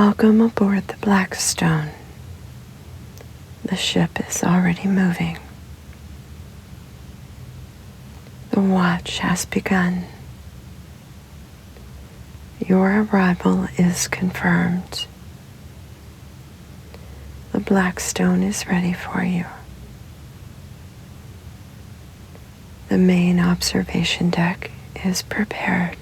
Welcome aboard the Blackstone. The ship is already moving. The watch has begun. Your arrival is confirmed. The Blackstone is ready for you. The main observation deck is prepared.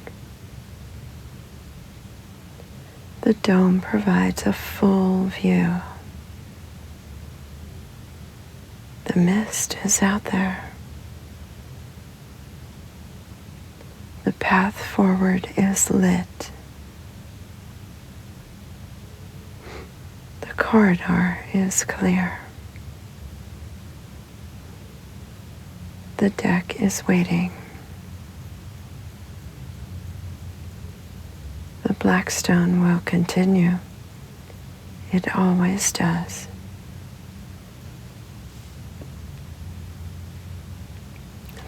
The dome provides a full view. The mist is out there. The path forward is lit. The corridor is clear. The deck is waiting. The Blackstone will continue. It always does.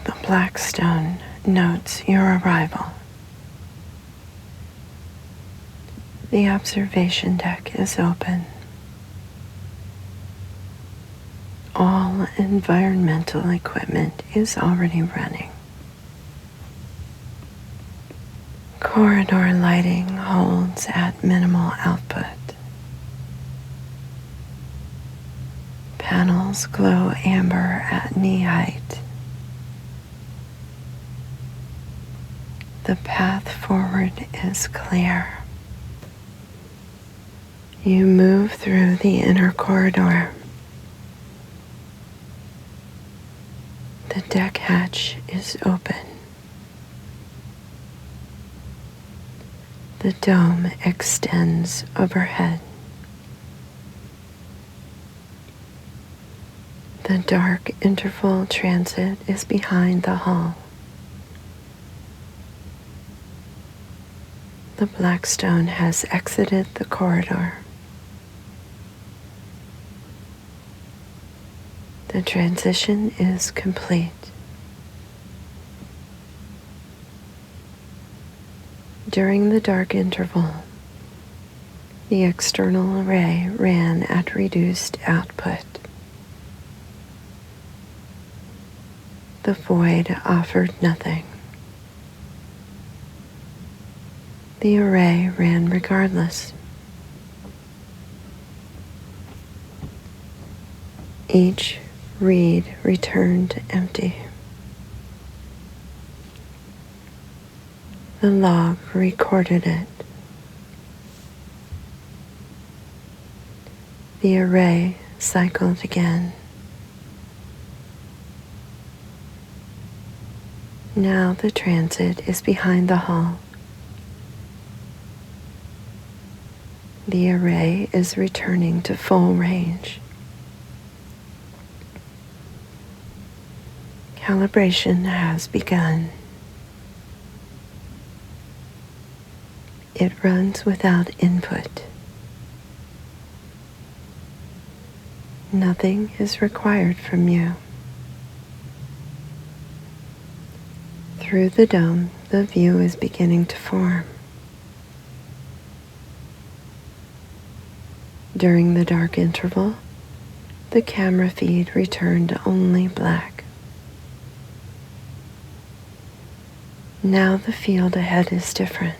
The Blackstone notes your arrival. The observation deck is open. All environmental equipment is already running. Corridor lighting holds at minimal output. Panels glow amber at knee height. The path forward is clear. You move through the inner corridor. The deck hatch is open. The dome extends overhead. The dark interval transit is behind the hull. The Blackstone has exited the corridor. The transition is complete. During the dark interval, the external array ran at reduced output. The void offered nothing. The array ran regardless. Each read returned empty. The log recorded it. The array cycled again. Now the transit is behind the hull. The array is returning to full range. Calibration has begun. It runs without input. Nothing is required from you. Through the dome, the view is beginning to form. During the dark interval, the camera feed returned only black. Now the field ahead is different.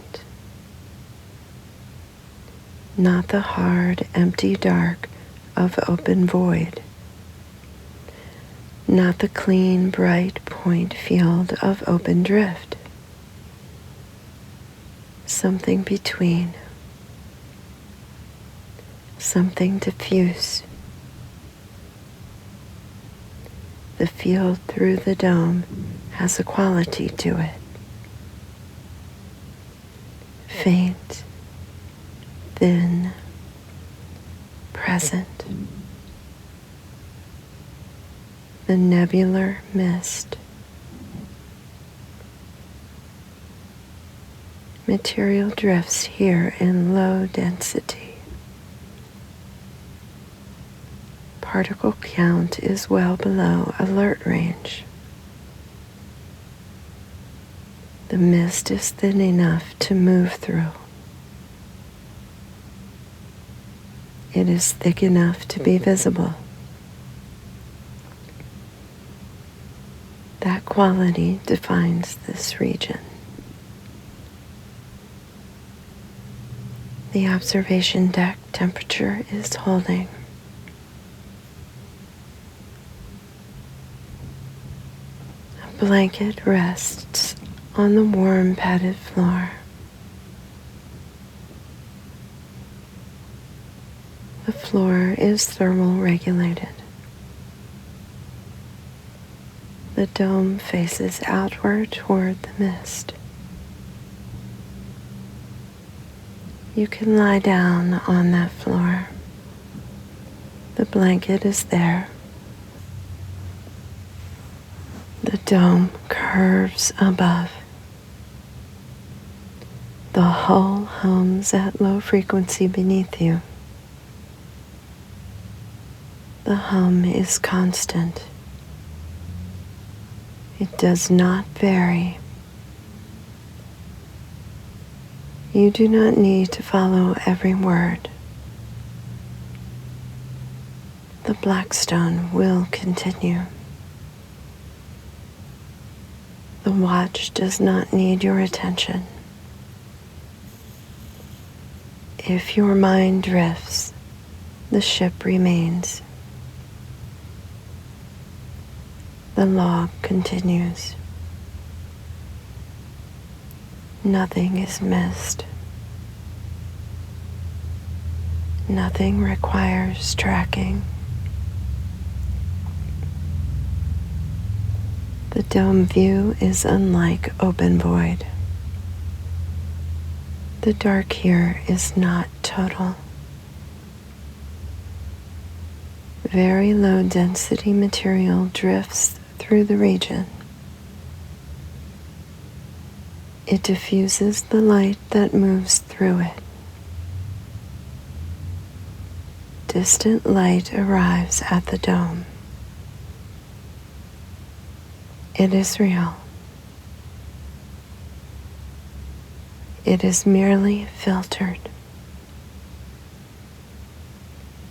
Not the hard, empty dark of open void. Not the clean, bright point field of open drift. Something between. Something diffuse. The field through the dome has a quality to it. Faint, thin, present. The nebular mist. Material drifts here in low density. Particle count is well below alert range. The mist is thin enough to move through. It is thick enough to be visible. That quality defines this region. The observation deck temperature is holding. A blanket rests on the warm padded floor. The floor is thermal regulated. The dome faces outward toward the mist. You can lie down on that floor. The blanket is there. The dome curves above. The hull hums at low frequency beneath you. The hum is constant. It does not vary. You do not need to follow every word. The Blackstone will continue. The watch does not need your attention. If your mind drifts, the ship remains. The log continues. Nothing is missed. Nothing requires tracking. The dome view is unlike open void. The dark here is not total. Very low density material drifts through the region. It diffuses the light that moves through it. Distant light arrives at the dome. It is real. It is merely filtered.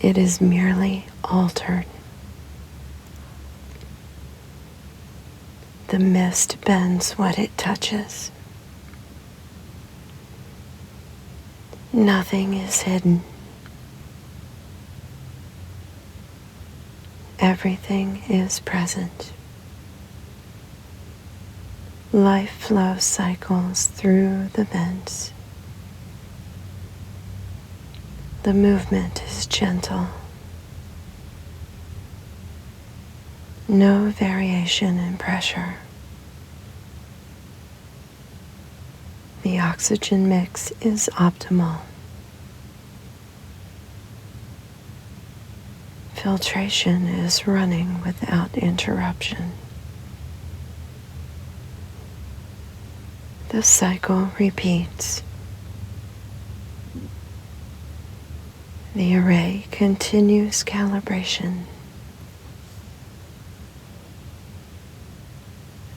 It is merely altered. The mist bends what it touches. Nothing is hidden. Everything is present. Life flow cycles through the vents. The movement is gentle. No variation in pressure. The oxygen mix is optimal. Filtration is running without interruption. The cycle repeats. The array continues calibration.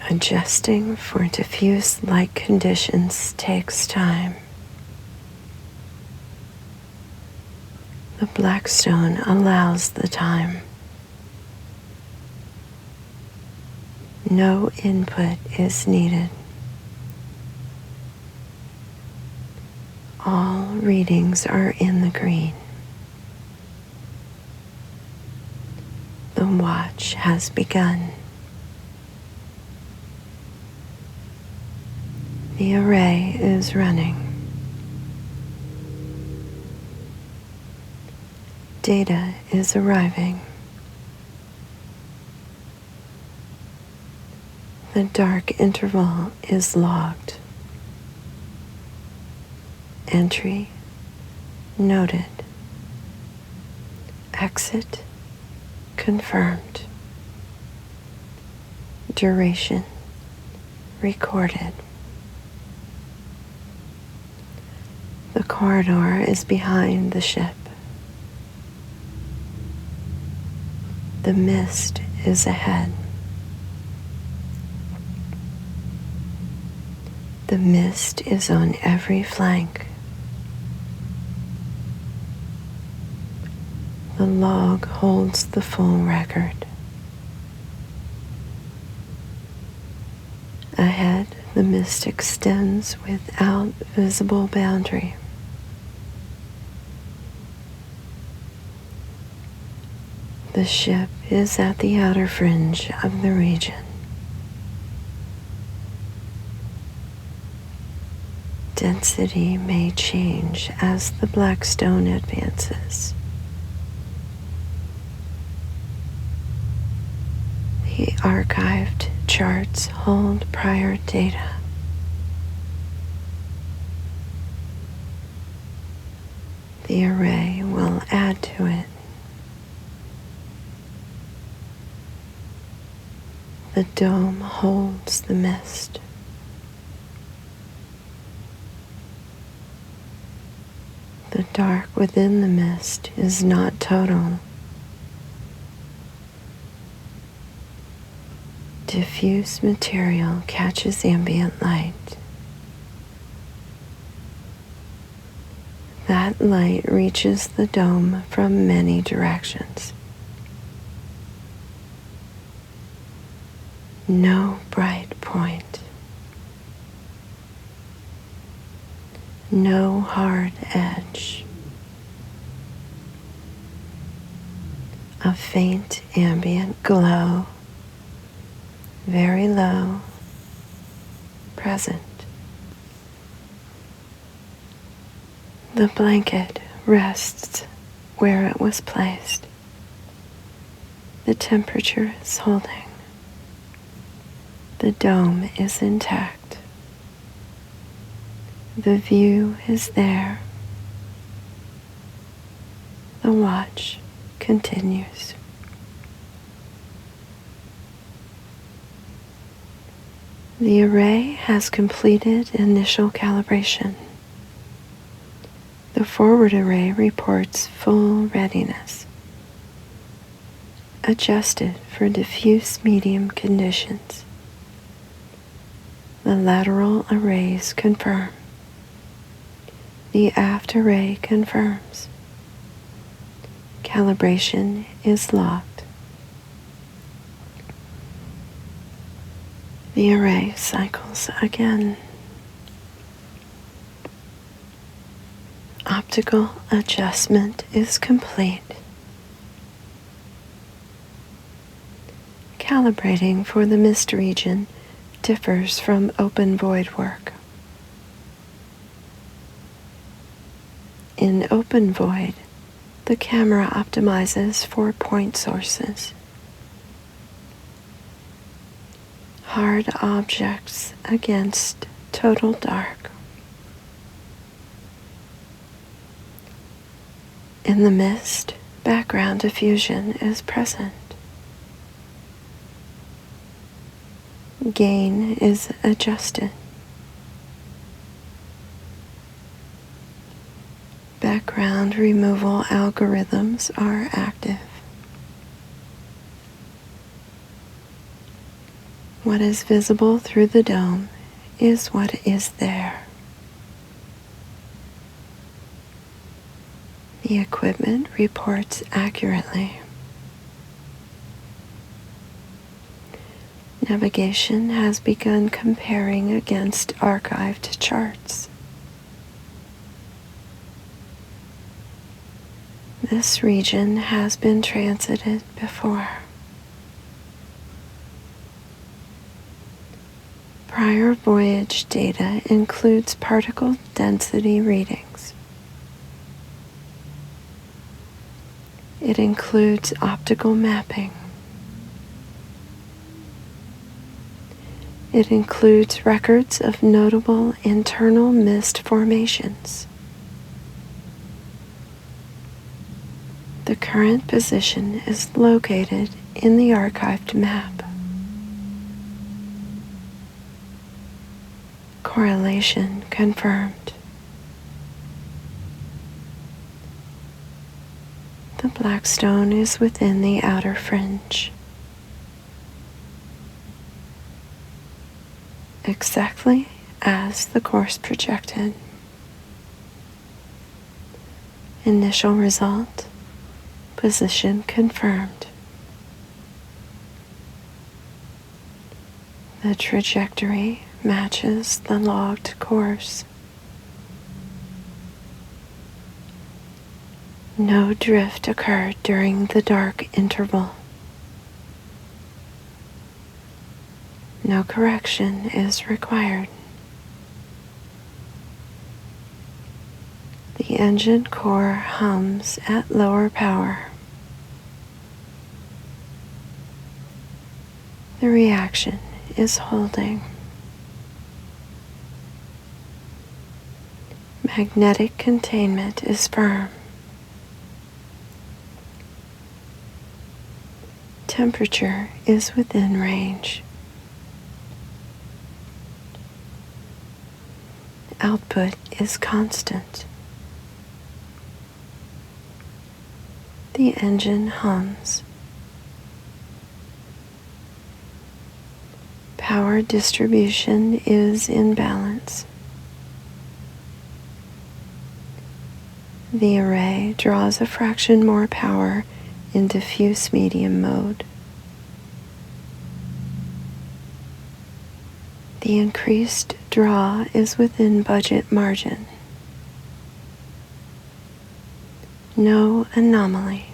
Adjusting for diffuse light conditions takes time. The Blackstone allows the time. No input is needed. All readings are in the green. The watch has begun. The array is running. Data is arriving. The dark interval is logged. Entry noted. Exit confirmed. Duration recorded. The corridor is behind the ship. The mist is ahead. The mist is on every flank. The log holds the full record. Ahead, the mist extends without visible boundary. The ship is at the outer fringe of the region. Density may change as the Blackstone advances. The archived charts hold prior data. The array will add to it. The dome holds the mist. The dark within the mist is not total. Diffuse material catches ambient light. That light reaches the dome from many directions. No bright point. No hard edge. A faint ambient glow, very low, present. The blanket rests where it was placed. The temperature is holding. The dome is intact. The view is there. The watch continues. The array has completed initial calibration. The forward array reports full readiness, adjusted for diffuse medium conditions. The lateral arrays confirm. The aft array confirms. Calibration is locked. The array cycles again. Optical adjustment is complete. Calibrating for the mist region differs from open void work. In open void, the camera optimizes for point sources. Hard objects against total dark. In the mist, background diffusion is present. Gain is adjusted. Background removal algorithms are active. What is visible through the dome is what is there. The equipment reports accurately. Navigation has begun comparing against archived charts. This region has been transited before. Prior voyage data includes particle density readings. It includes optical mapping. It includes records of notable internal mist formations. The current position is located in the archived map. Correlation confirmed. The Blackstone is within the outer fringe. Exactly as the course projected. Initial result, Position confirmed. The trajectory matches the logged course. No drift occurred during the dark interval. No correction is required. The engine core hums at lower power. The reaction is holding. Magnetic containment is firm. Temperature is within range. Output is constant. The engine hums. Power distribution is in balance. The array draws a fraction more power in diffuse medium mode. The increased draw is within budget margin. No anomaly.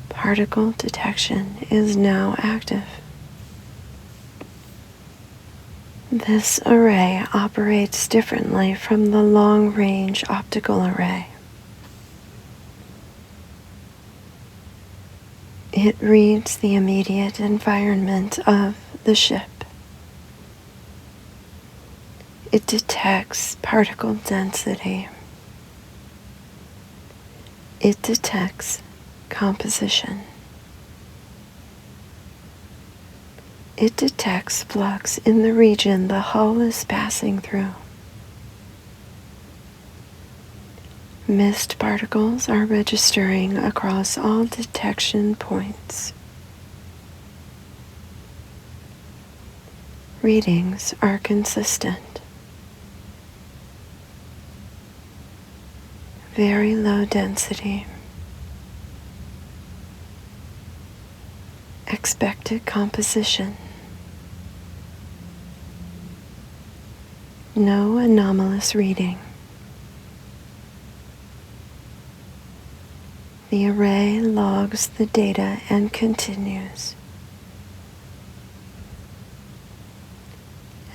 Particle detection is now active. This array operates differently from the long-range optical array. It reads the immediate environment of the ship. It detects particle density. It detects composition. It detects flux in the region the hull is passing through. Mist particles are registering across all detection points. Readings are consistent. Very low density. Expected composition. No anomalous reading. The array logs the data and continues.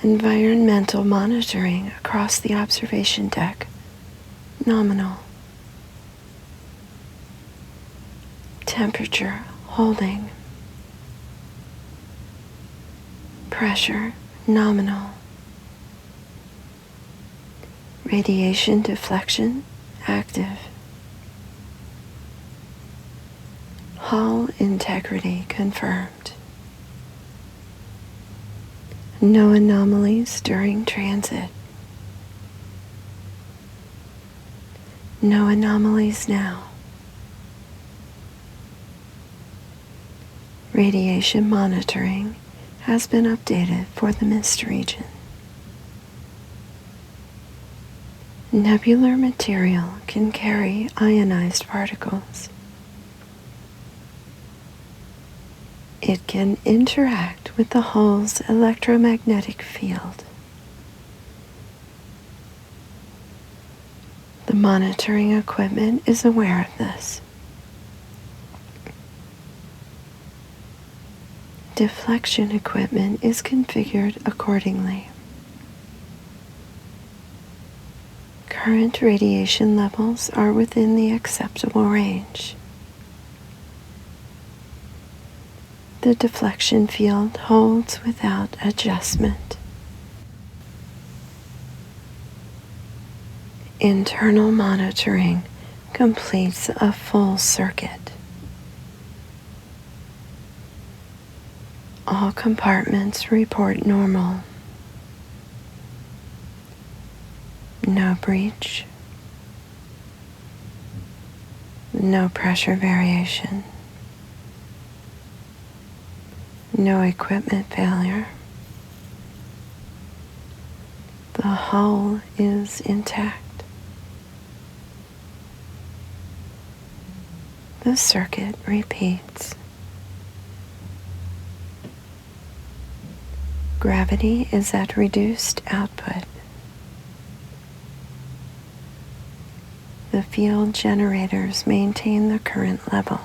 Environmental monitoring across the observation deck. Nominal. Temperature holding. Pressure nominal. Radiation deflection active. Hull integrity confirmed. No anomalies during transit. No anomalies now. Radiation monitoring has been updated for the mist region. Nebular material can carry ionized particles. It can interact with the hull's electromagnetic field. The monitoring equipment is aware of this. Deflection equipment is configured accordingly. Current radiation levels are within the acceptable range. The deflection field holds without adjustment. Internal monitoring completes a full circuit. All compartments report normal. No breach. No pressure variation. No equipment failure. The hull is intact. The circuit repeats. Gravity is at reduced output. The field generators maintain the current level.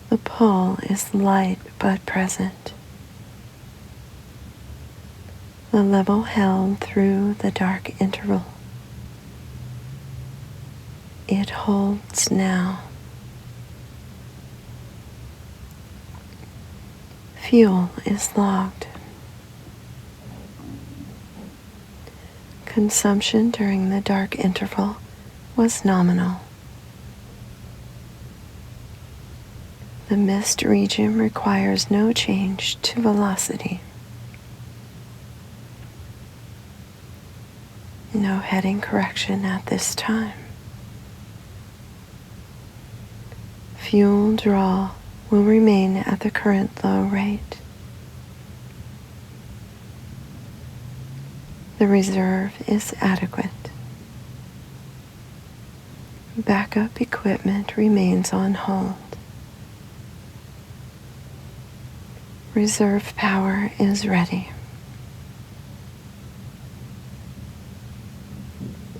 The pull is light but present. The level held through the dark interval. It holds now. Fuel is logged. Consumption during the dark interval was nominal. The mist region requires no change to velocity. No heading correction at this time. Fuel draw will remain at the current low rate. The reserve is adequate. Backup equipment remains on hold. Reserve power is ready.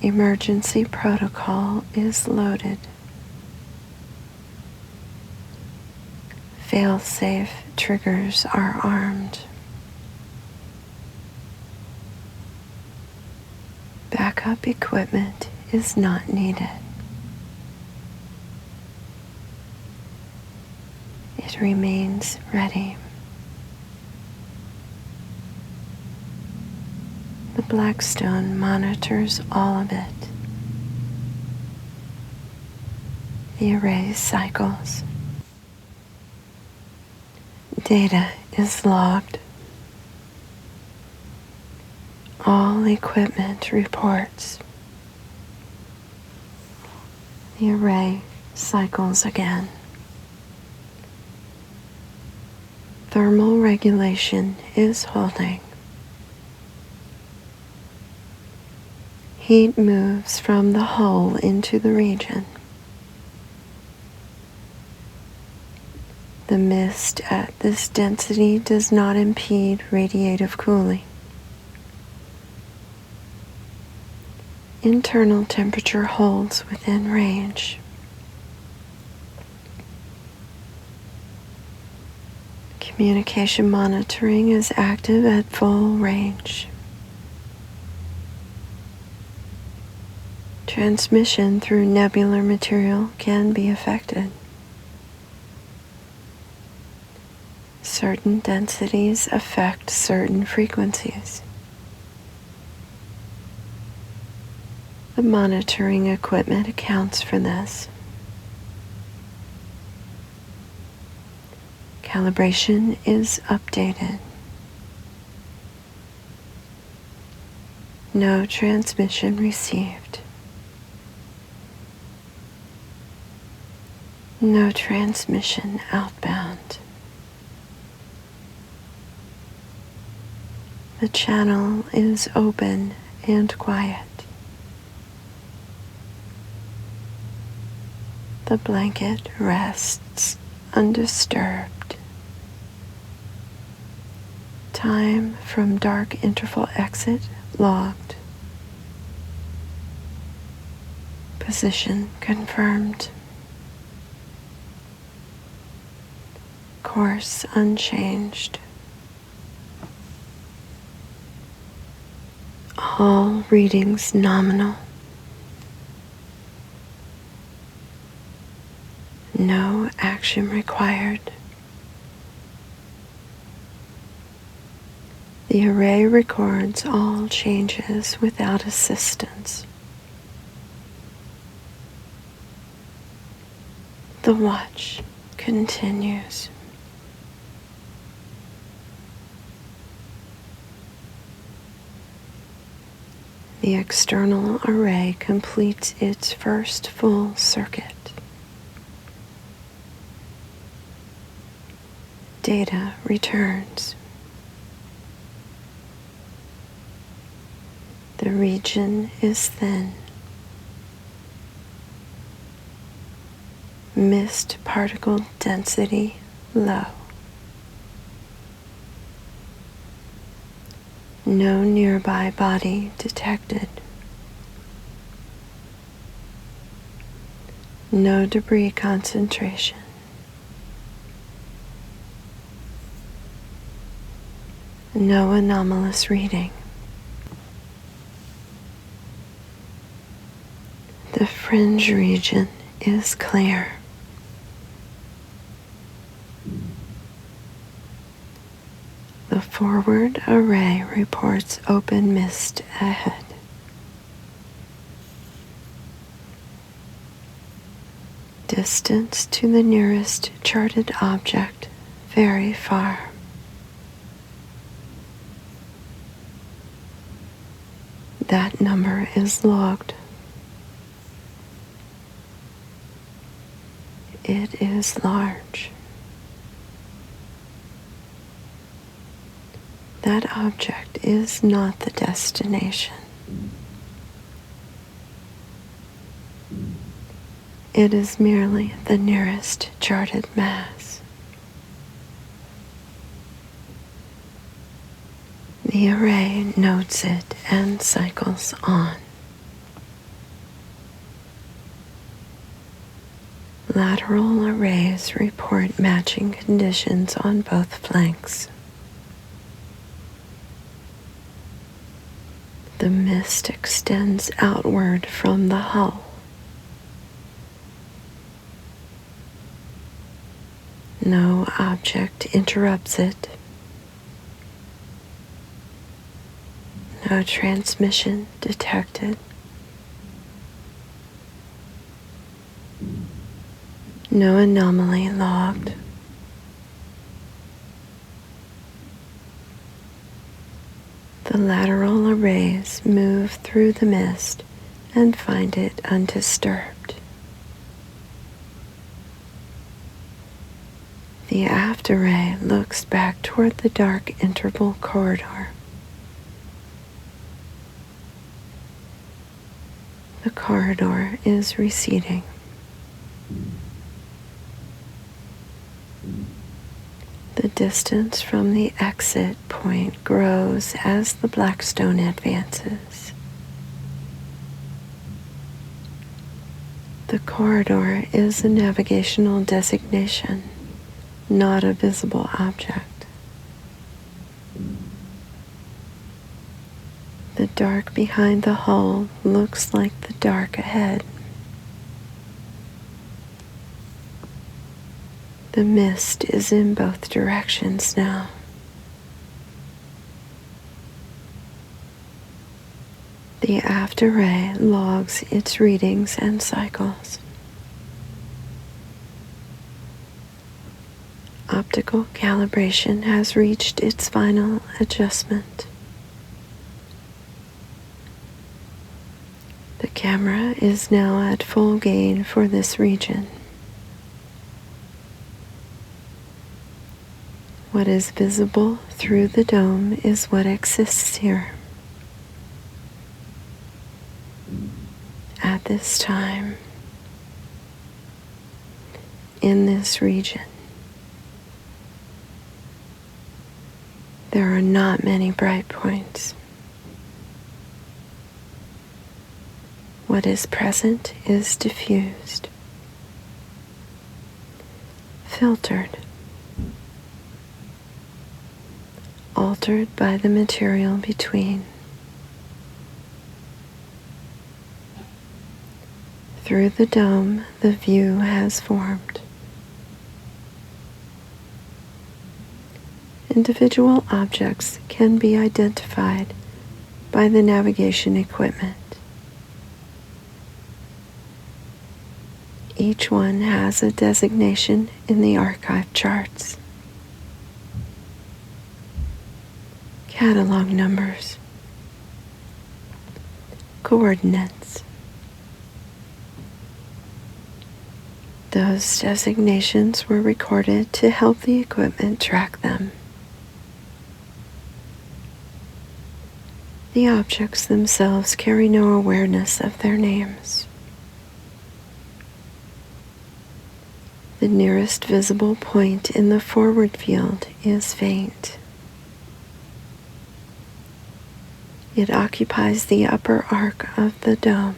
Emergency protocol is loaded. Fail-safe triggers are armed. Backup equipment is not needed. It remains ready. The Blackstone monitors all of it. The array cycles. Data is logged. All equipment reports. The array cycles again. Thermal regulation is holding. Heat moves from the hull into the region. The mist at this density does not impede radiative cooling. Internal temperature holds within range. Communication monitoring is active at full range. Transmission through nebular material can be affected. Certain densities affect certain frequencies. The monitoring equipment accounts for this. Calibration is updated. No transmission received. No transmission outbound. The channel is open and quiet. The blanket rests undisturbed. Time from dark interval exit logged. Position confirmed. Course unchanged. All readings nominal. No action required. The array records all changes without assistance. The watch continues. The external array completes its first full circuit. Data returns. The region is thin. mist particle density low. No nearby body detected. No debris concentration. No anomalous reading. The fringe region is clear. The forward array reports open mist ahead. Distance to the nearest charted object very far. That number is logged. It is large. That object is not the destination. It is merely the nearest charted mass. The array notes it and cycles on. Lateral arrays report matching conditions on both flanks. The mist extends outward from the hull. No object interrupts it. No transmission detected. No anomaly logged. The lateral arrays move through the mist and find it undisturbed. The aft array looks back toward the dark interval corridor. The corridor is receding. The distance from the exit point grows as the Blackstone advances. The corridor is a navigational designation, not a visible object. The dark behind the hull looks like the dark ahead. The mist is in both directions now. The aft array logs its readings and cycles. Optical calibration has reached its final adjustment. The camera is now at full gain for this region. What is visible through the dome is what exists here. At this time, in this region, there are not many bright points. What is present is diffused, filtered, altered by the material between. Through the dome, the view has formed. Individual objects can be identified by the navigation equipment. Each one has a designation in the archive charts. Catalog numbers, coordinates. Those designations were recorded to help the equipment track them. The objects themselves carry no awareness of their names. The nearest visible point in the forward field is faint. It occupies the upper arc of the dome.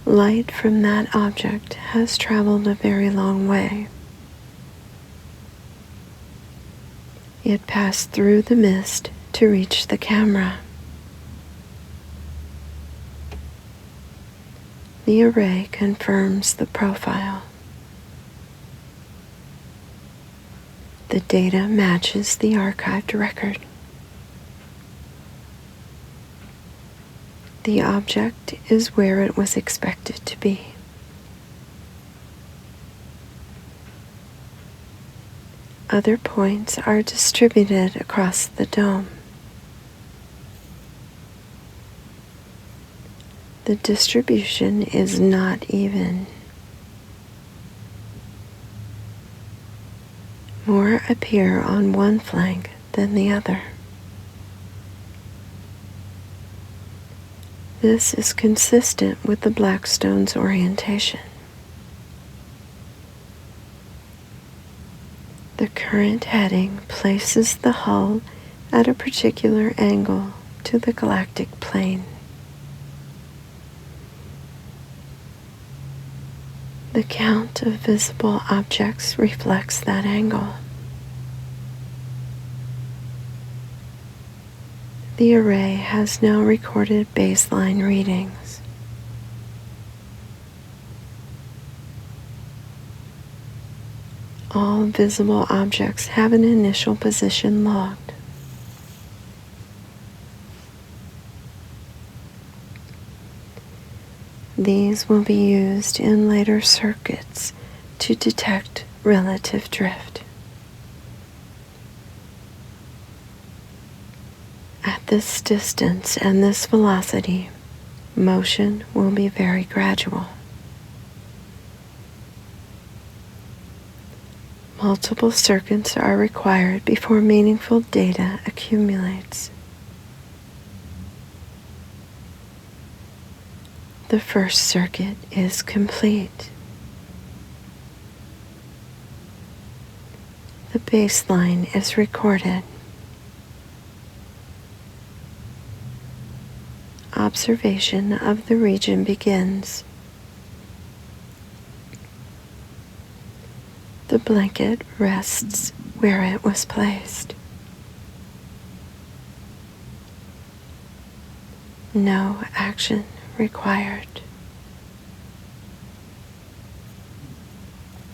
Light from that object has traveled a very long way. It passed through the mist to reach the camera. The array confirms the profile. The data matches the archived record. The object is where it was expected to be. Other points are distributed across the dome. The distribution is not even. More appear on one flank than the other. This is consistent with the Blackstone's orientation. The current heading places the hull at a particular angle to the galactic plane. The count of visible objects reflects that angle. The array has now recorded baseline readings. All visible objects have an initial position logged. These will be used in later circuits to detect relative drift. At this distance and this velocity, motion will be very gradual. Multiple circuits are required before meaningful data accumulates. The first circuit is complete. The baseline is recorded. Observation of the region begins. The blanket rests where it was placed. No action required.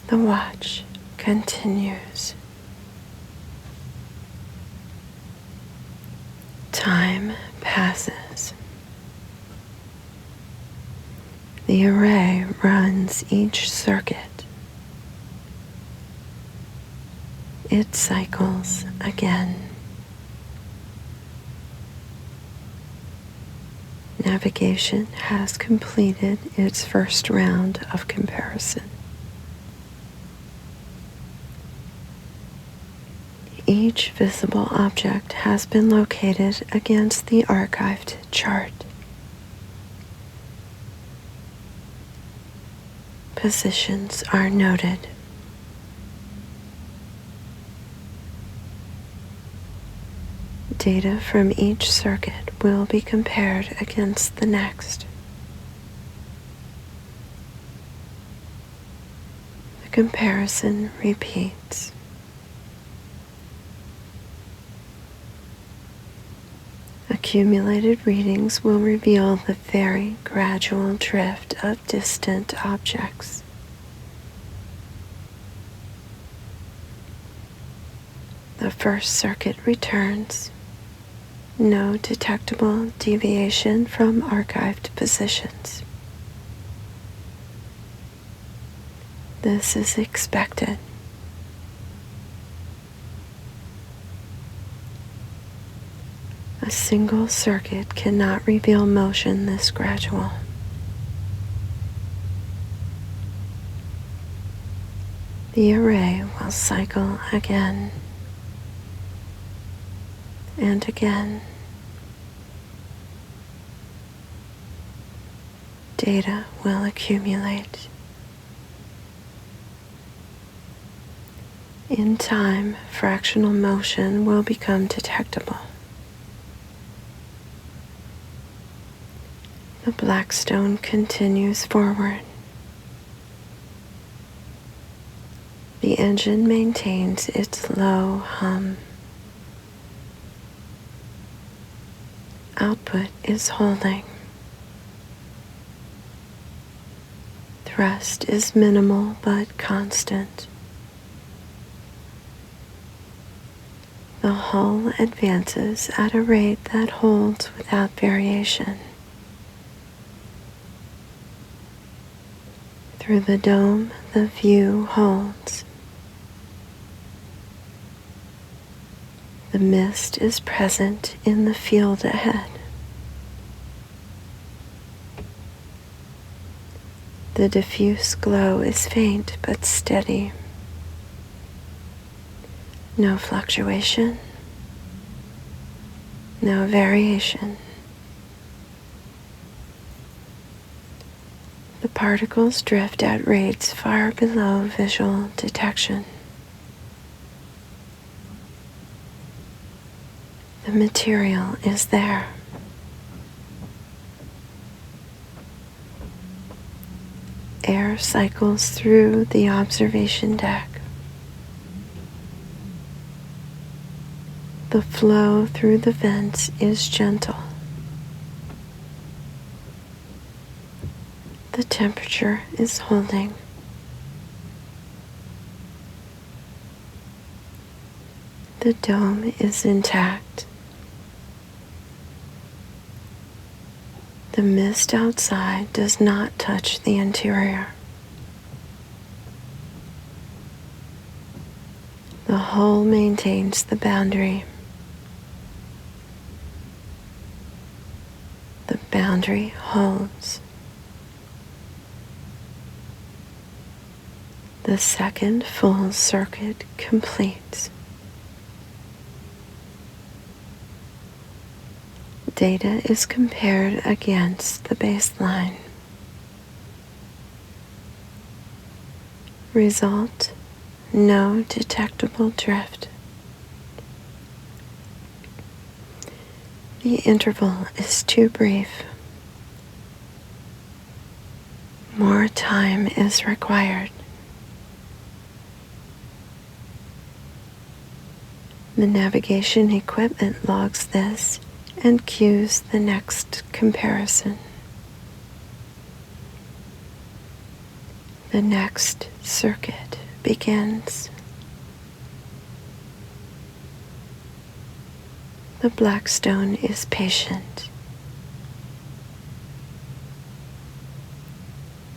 The watch continues. Time passes. The array runs each circuit. It cycles again. Navigation has completed its first round of comparison. Each visible object has been located against the archived chart. Positions are noted. Data from each circuit will be compared against the next. The comparison repeats. Accumulated readings will reveal the very gradual drift of distant objects. The first circuit returns. No detectable deviation from archived positions. This is expected. A single circuit cannot reveal motion this gradual. The array will cycle again and again. data will accumulate. In time, fractional motion will become detectable. The Blackstone continues forward. The engine maintains its low hum. Output is holding. Thrust is minimal but constant. The hull advances at a rate that holds without variation. Through the dome, the view holds. The mist is present in the field ahead. The diffuse glow is faint but steady. No fluctuation, no variation. The particles drift at rates far below visual detection. The material is there. Air cycles through the observation deck. The flow through the vents is gentle. The temperature is holding. The dome is intact. The mist outside does not touch the interior. The hull maintains the boundary. The boundary holds. The second full circuit completes. Data is compared against the baseline. Result: no detectable drift. The interval is too brief. More time is required. The navigation equipment logs this and cues the next comparison. The next circuit begins. The Blackstone is patient.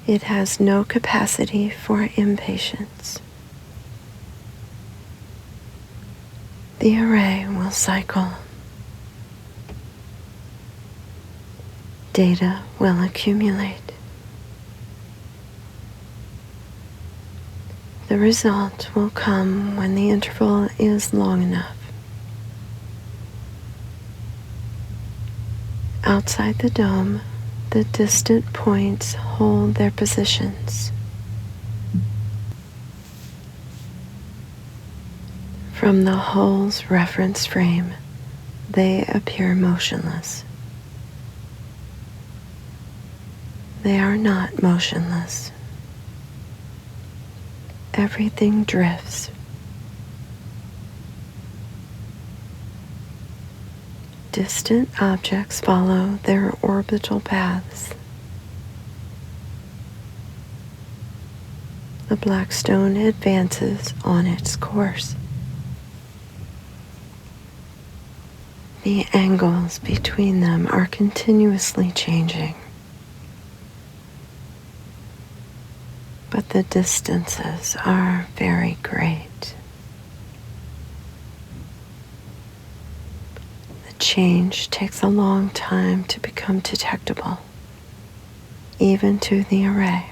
It has no capacity for impatience. The array will cycle. Data will accumulate. The result will come when the interval is long enough. Outside the dome, the distant points hold their positions. From the hull's reference frame, they appear motionless. They are not motionless. Everything drifts. Distant objects follow their orbital paths. The Blackstone advances on its course. The angles between them are continuously changing, but the distances are very great. The change takes a long time to become detectable, even to the array.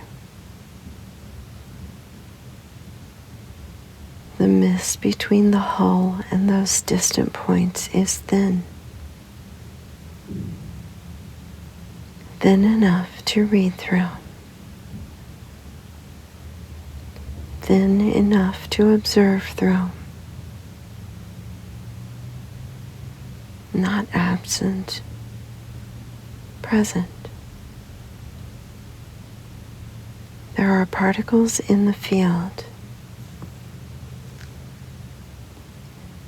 The mist between the hull and those distant points is thin. thin enough to read through, thin enough to observe through, not absent, present. There are particles in the field.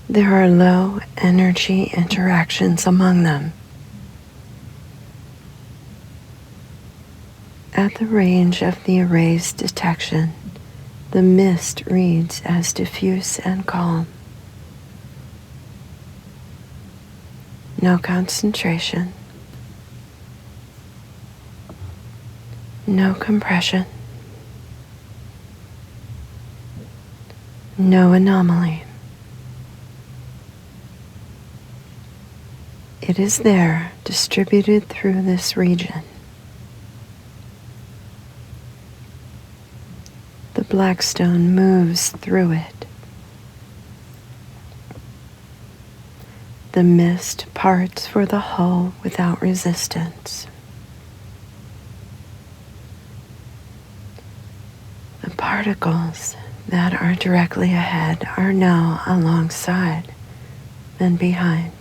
There are low energy interactions among them. At the range of the array's detection, the mist reads as diffuse and calm. No concentration, no compression, no anomaly. It is there, distributed through this region. The Blackstone moves through it. The mist parts for the hull without resistance. The particles that are directly ahead are now alongside, then behind.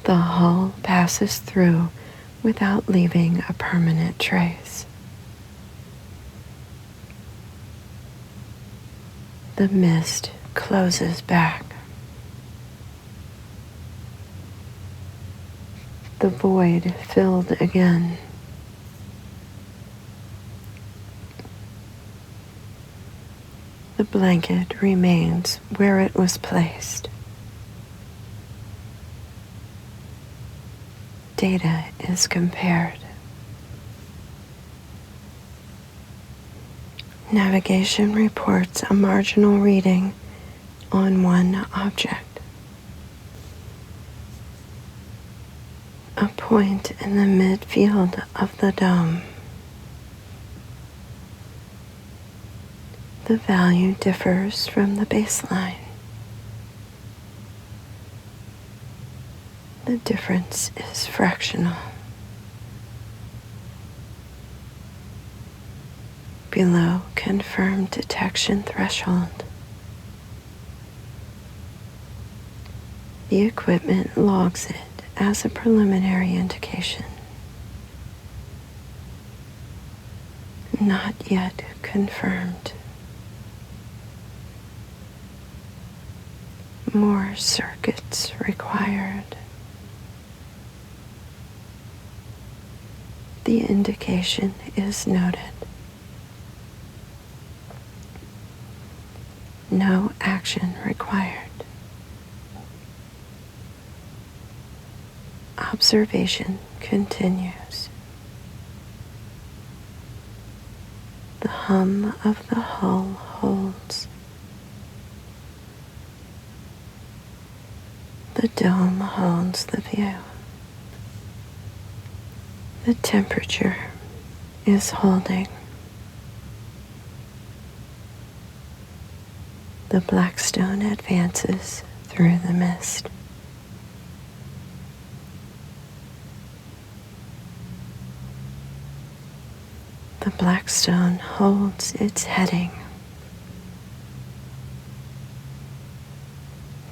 The hull passes through without leaving a permanent trace. The mist closes back. The void filled again. The blanket remains where it was placed. Data is compared. Navigation reports a marginal reading on one object. A point in the midfield of the dome. The value differs from the baseline. The difference is fractional. Below confirmed detection threshold. The equipment logs it as a preliminary indication. Not yet confirmed. More circuits required. The indication is noted. No action required. Observation continues. The hum of the hull holds. The dome holds the view. The temperature is holding. The Blackstone advances through the mist. The Blackstone holds its heading.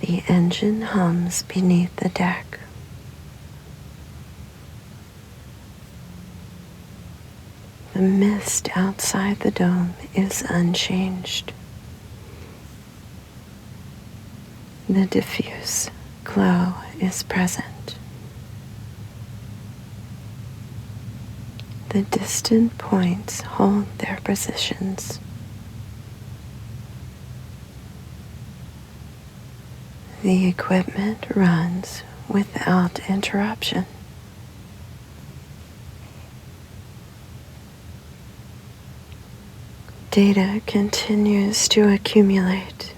The engine hums beneath the deck. The mist outside the dome is unchanged. The diffuse glow is present. The distant points hold their positions. The equipment runs without interruption. Data continues to accumulate.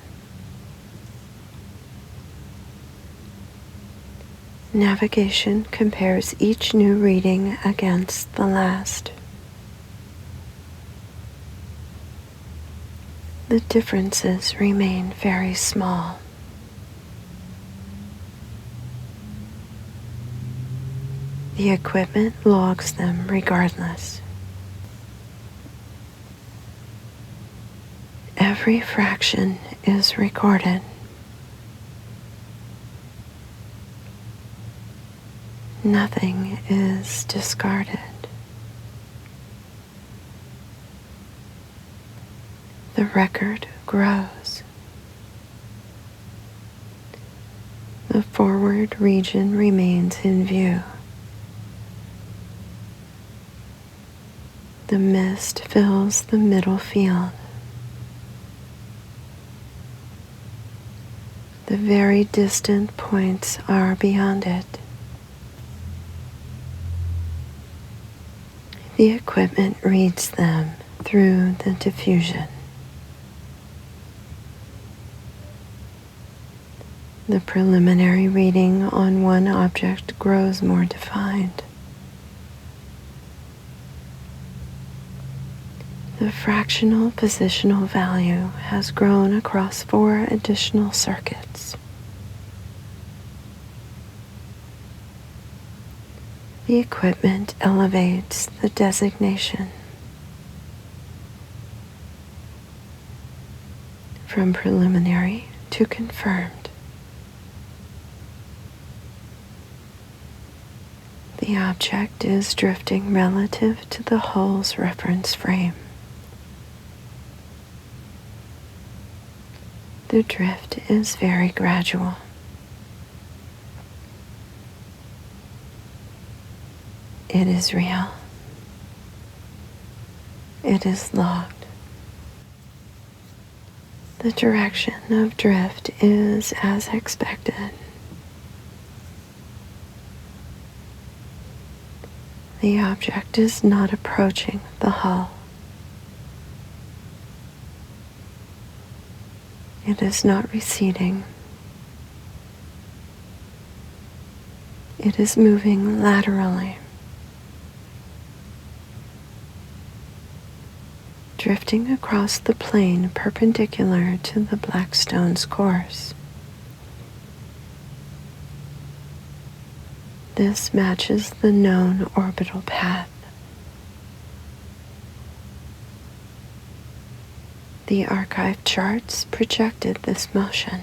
Navigation compares each new reading against the last. The differences remain very small. The equipment logs them regardless. Every fraction is recorded. Nothing is discarded. The record grows. The forward region remains in view. The mist fills the middle field. The very distant points are beyond it. The equipment reads them through the diffusion. The preliminary reading on one object grows more defined. The fractional positional value has grown across 4 additional circuits. The equipment elevates the designation from preliminary to confirmed. The object is drifting relative to the hull's reference frame. The drift is very gradual. It is real. It is logged. The direction of drift is as expected. The object is not approaching the hull. It is not receding. It is moving laterally, drifting across the plane perpendicular to the Blackstone's course. This matches the known orbital path. The archive charts projected this motion.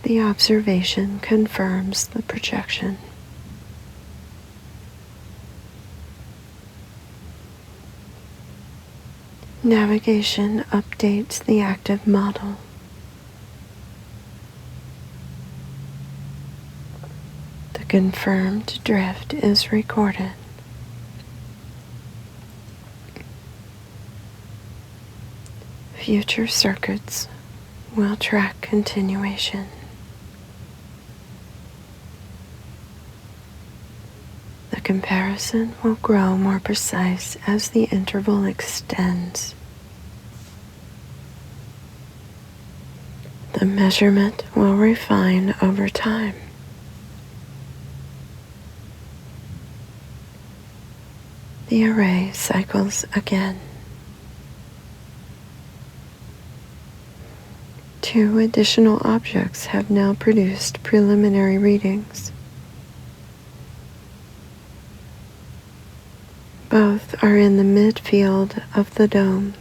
The observation confirms the projection. Navigation updates the active model. The confirmed drift is recorded. Future circuits will track continuation. The comparison will grow more precise as the interval extends. The measurement will refine over time. The array cycles again. 2 additional objects have now produced preliminary readings. Both are in the midfield of the dome.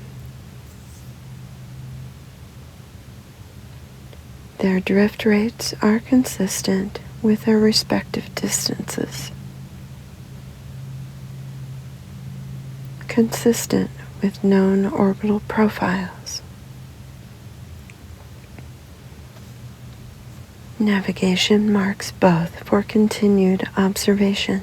Their drift rates are consistent with their respective distances. Consistent with known orbital profiles. Navigation marks both for continued observation.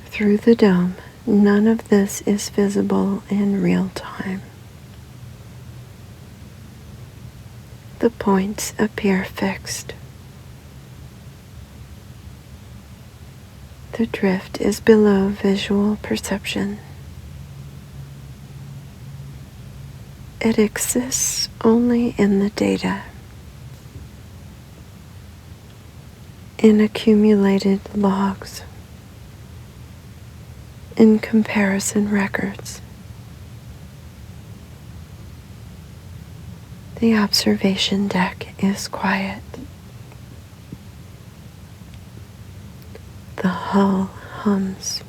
Through the dome, none of this is visible in real time. The points appear fixed. The drift is below visual perception. It exists only in the data, in accumulated logs, in comparison records. The observation deck is quiet. The hull hums.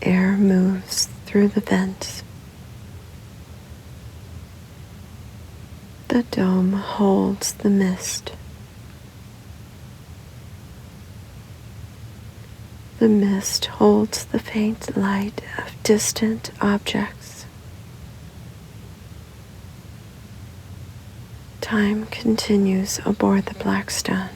Air moves through the vents. The dome holds the mist. The mist holds the faint light of distant objects. Time continues aboard the Blackstone.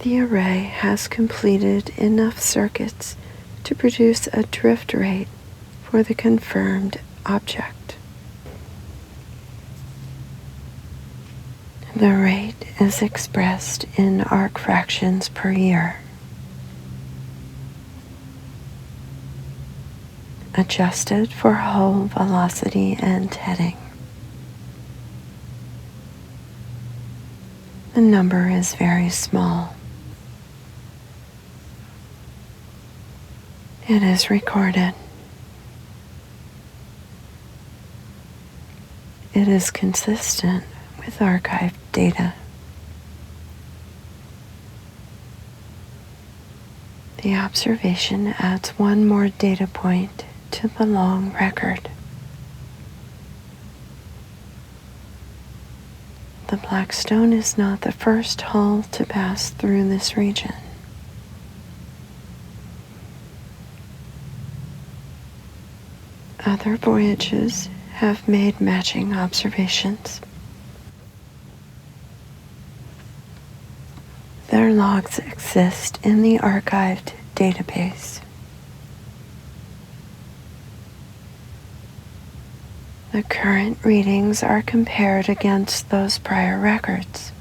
The array has completed enough circuits to produce a drift rate for the confirmed object. The rate is expressed in arc fractions per year, adjusted for hull velocity and heading. The number is very small. It is recorded. It is consistent with archived data. The observation adds one more data point to the long record. The Blackstone is not the first hull to pass through this region. Other voyages have made matching observations. Their logs exist in the archived database. The current readings are compared against those prior records.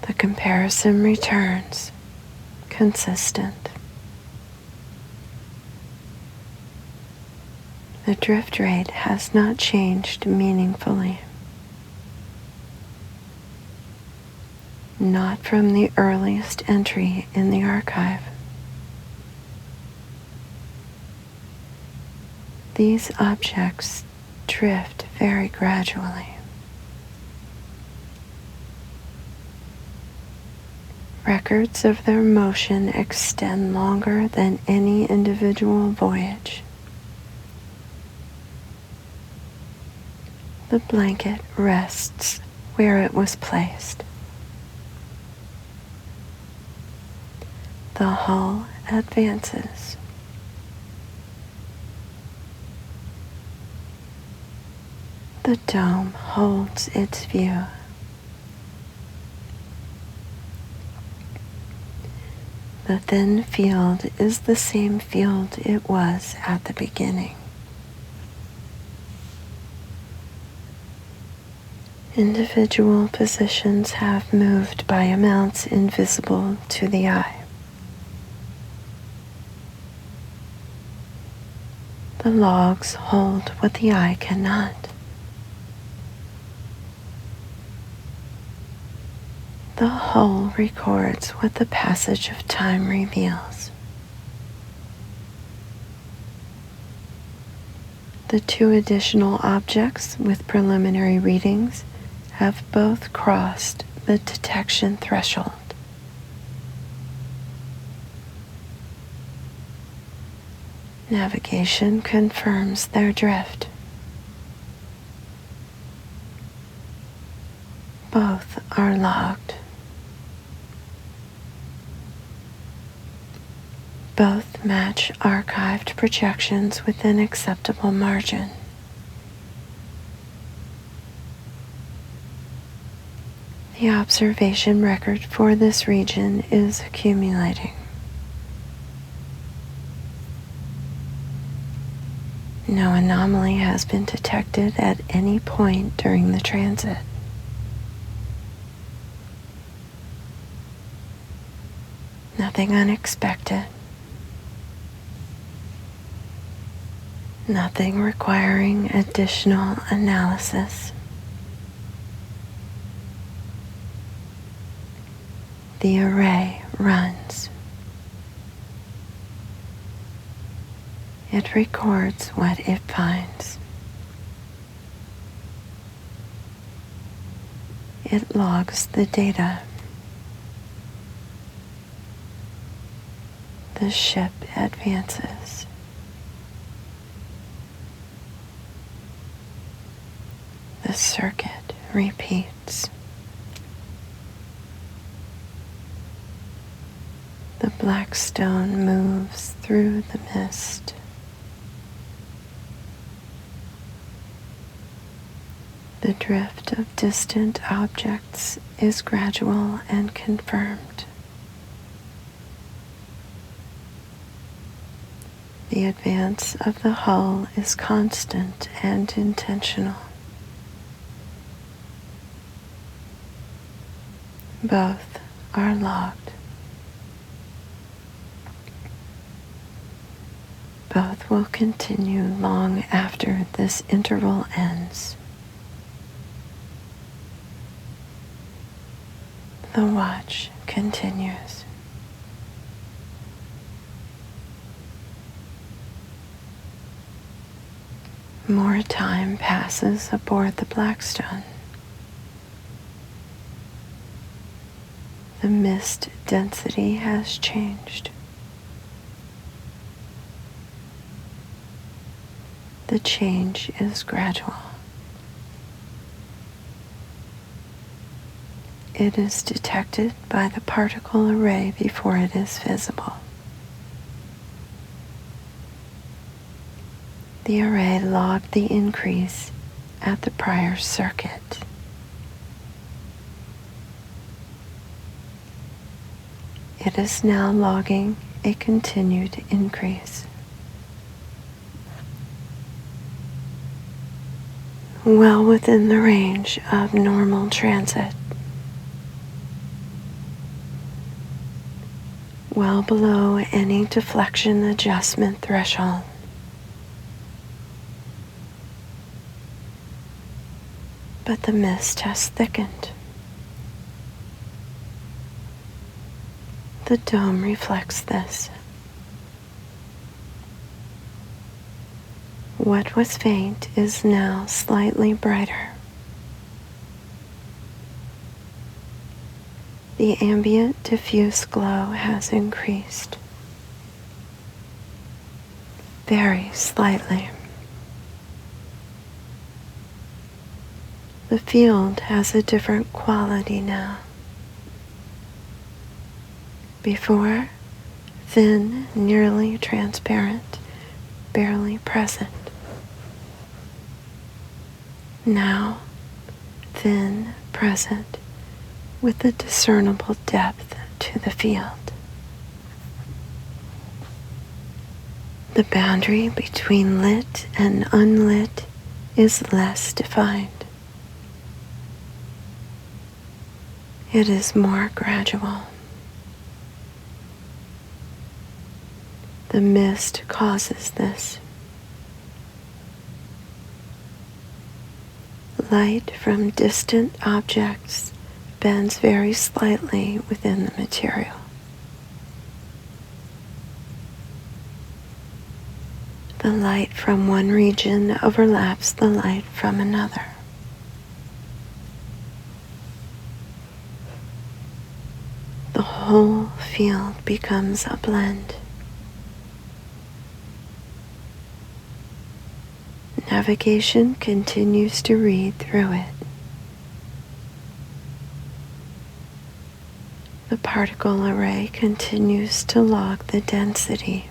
The comparison returns consistent. The drift rate has not changed meaningfully. Not from the earliest entry in the archive. These objects drift very gradually. Records of their motion extend longer than any individual voyage. The blanket rests where it was placed. The hull advances. The dome holds its view. The thin field is the same field it was at the beginning. Individual positions have moved by amounts invisible to the eye. The logs hold what the eye cannot. The hull records what the passage of time reveals. The two additional objects with preliminary readings have both crossed the detection threshold. Navigation confirms their drift. Both are logged. Both match archived projections within acceptable margin. The observation record for this region is accumulating. No anomaly has been detected at any point during the transit. Nothing unexpected. Nothing requiring additional analysis. the array runs. It records what it finds. It logs the data. The ship advances. The circuit repeats. The Blackstone moves through the mist. The drift of distant objects is gradual and confirmed. The advance of the hull is constant and intentional. Both are logged. Both will continue long after this interval ends. The watch continues. More time passes aboard the Blackstone. The mist density has changed. The change is gradual. It is detected by the particle array before it is visible. The array logged the increase at the prior circuit. It is now logging a continued increase. Well within the range of normal transit. Well below any deflection adjustment threshold. But the mist has thickened. The dome reflects this. What was faint is now slightly brighter. The ambient diffuse glow has increased. Very slightly. The field has a different quality now. Before, thin, nearly transparent, barely present. Now, thin, present, with a discernible depth to the field. The boundary between lit and unlit is less defined. It is more gradual. The mist causes this. Light from distant objects bends very slightly within the material. The light from one region overlaps the light from another. The whole field becomes a blend. Navigation continues to read through it. The particle array continues to log the density.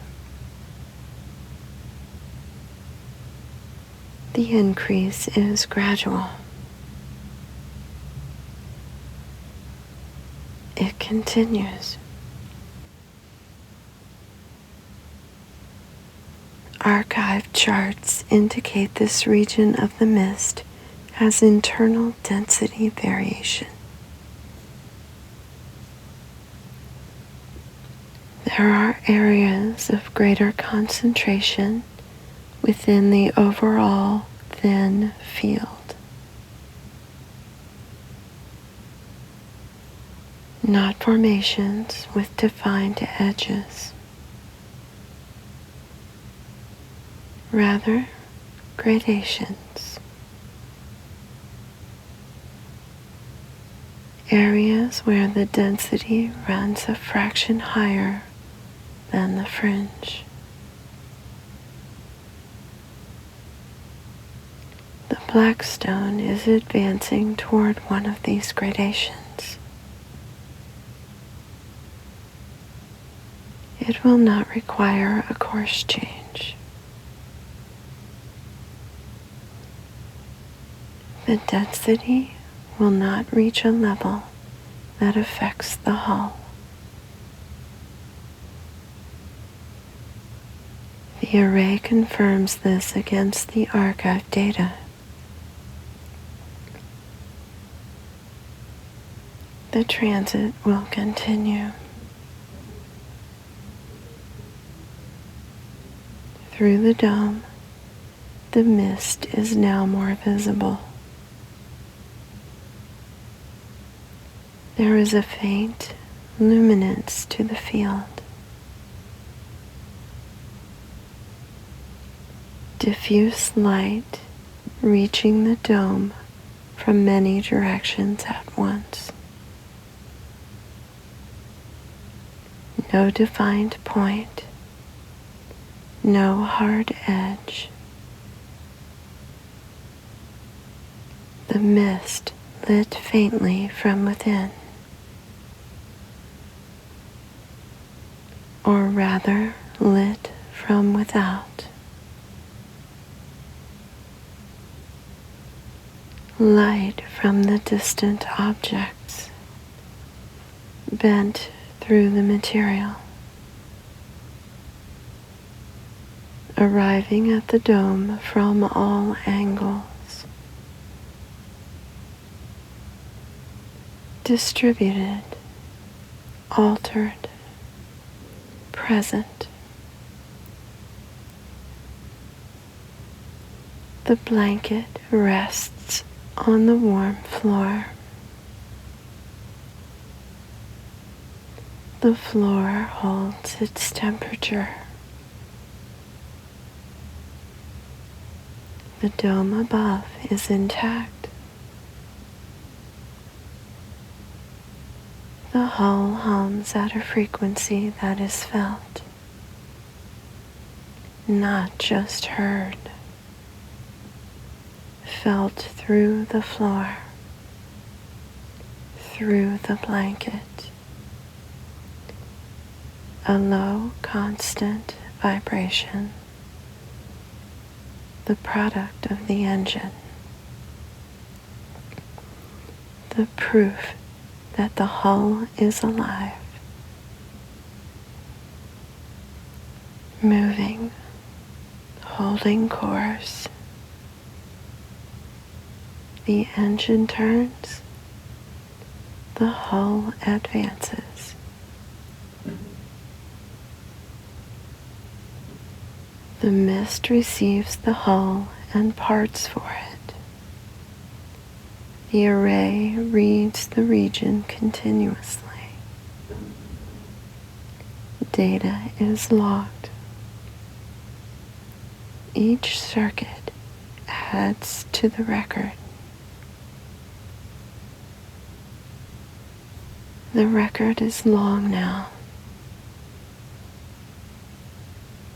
The increase is gradual. It continues. Archive charts indicate this region of the mist has internal density variation. There are areas of greater concentration within the overall thin field. not formations with defined edges, rather gradations, areas where the density runs a fraction higher than the fringe. The Blackstone is advancing toward one of these gradations. It will not require a course change. The density will not reach a level that affects the hull. The array confirms this against the archive data. The transit will continue. Through the dome, the mist is now more visible. There is a faint luminance to the field. Diffuse light reaching the dome from many directions at once. No defined point, no hard edge. The mist lit faintly from within, or rather lit from without. Light from the distant objects, bent through the material, arriving at the dome from all angles, distributed, altered, present. The blanket rests on the warm floor. The floor holds its temperature. The dome above is intact. The hull hums at a frequency that is felt, not just heard. Felt through the floor, through the blanket. A low, constant vibration, the product of the engine, the proof that the hull is alive, moving, holding course. The engine turns, the hull advances. The mist receives the hull and parts for it. The array reads the region continuously. Data is logged. Each circuit adds to the record. The record is long now.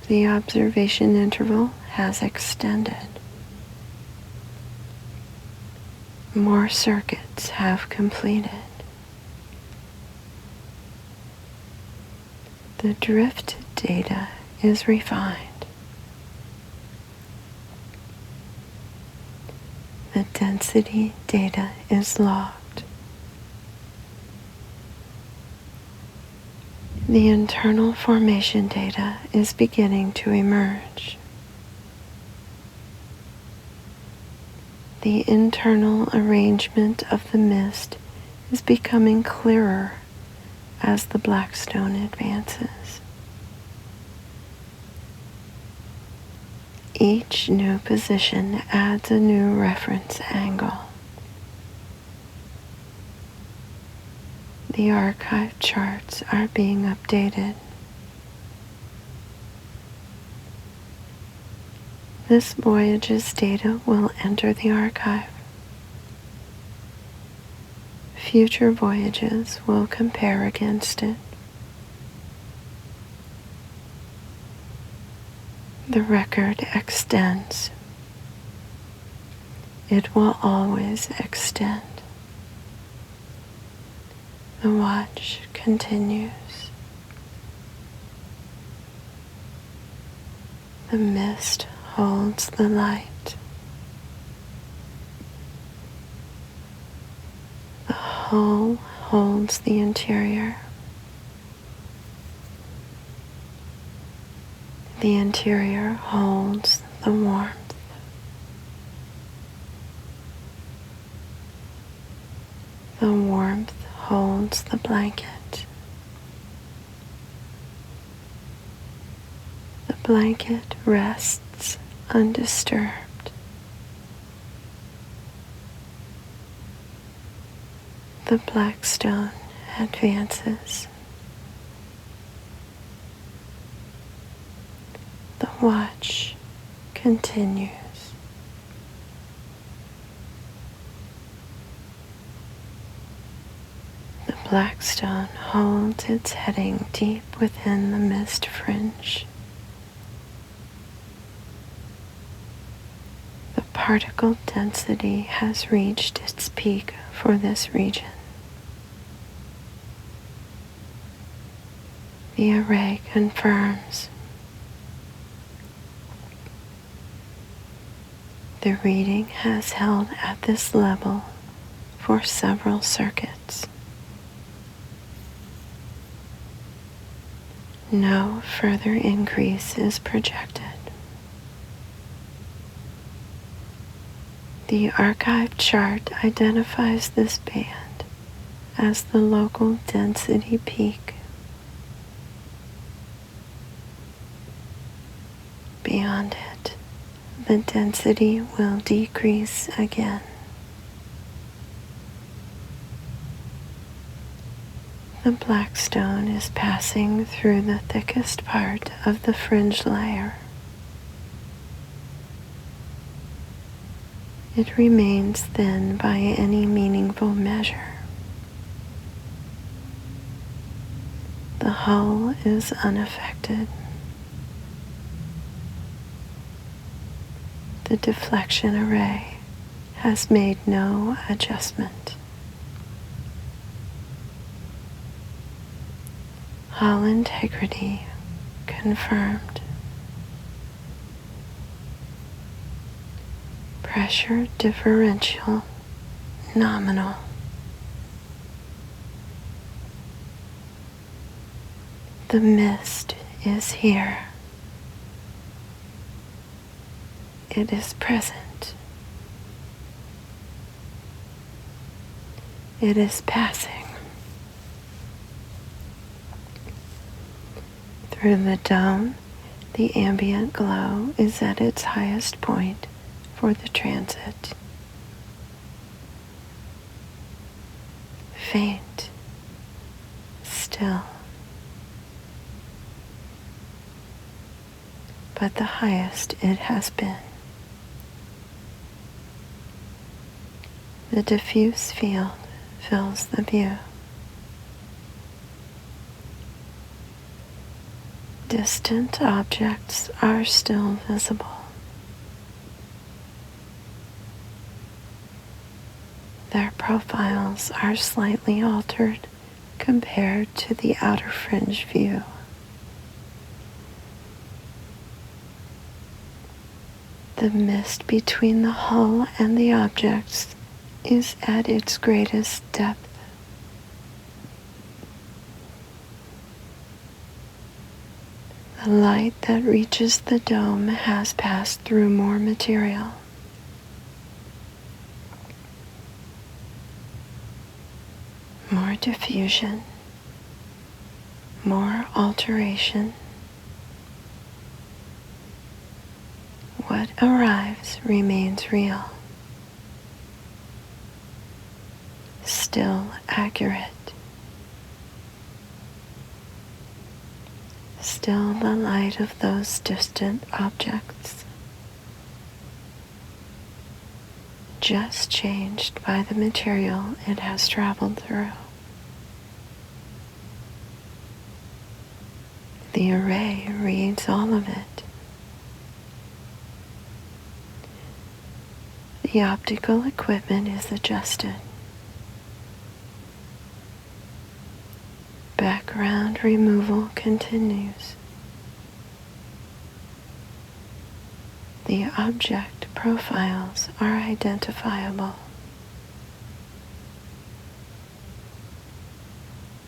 The observation interval has extended. More circuits have completed. The drift data is refined. The density data is logged. The internal formation data is beginning to emerge. The internal arrangement of the mist is becoming clearer as the Blackstone advances. Each new position adds a new reference angle. The archive charts are being updated. This voyage's data will enter the archive. Future voyages will compare against it. The record extends. It will always extend. The watch continues. The mist holds the light. The hull holds the interior. The interior holds the warmth. The warmth holds the blanket. The blanket rests undisturbed. The Blackstone advances. The watch continues. The Blackstone holds its heading deep within the mist fringe. The particle density has reached its peak for this region. The array confirms. The reading has held at this level for several circuits. No further increase is projected. The archive chart identifies this band as the local density peak. Beyond it, the density will decrease again. The Blackstone is passing through the thickest part of the fringe layer. It remains thin by any meaningful measure. The hull is unaffected. The deflection array has made no adjustment. Hull integrity confirmed. Pressure differential nominal. The mist is here. It is present. It is passing. Through the dome, the ambient glow is at its highest point for the transit. Faint, still, but the highest it has been. The diffuse field fills the view. Distant objects are still visible. Their profiles are slightly altered compared to the outer fringe view. The mist between the hull and the objects is at its greatest depth. The light that reaches the dome has passed through more material. More diffusion, more alteration. What arrives remains real, still accurate, still the light of those distant objects, just changed by the material it has traveled through. The array reads all of it. The optical equipment is adjusted. Background removal continues. The object profiles are identifiable.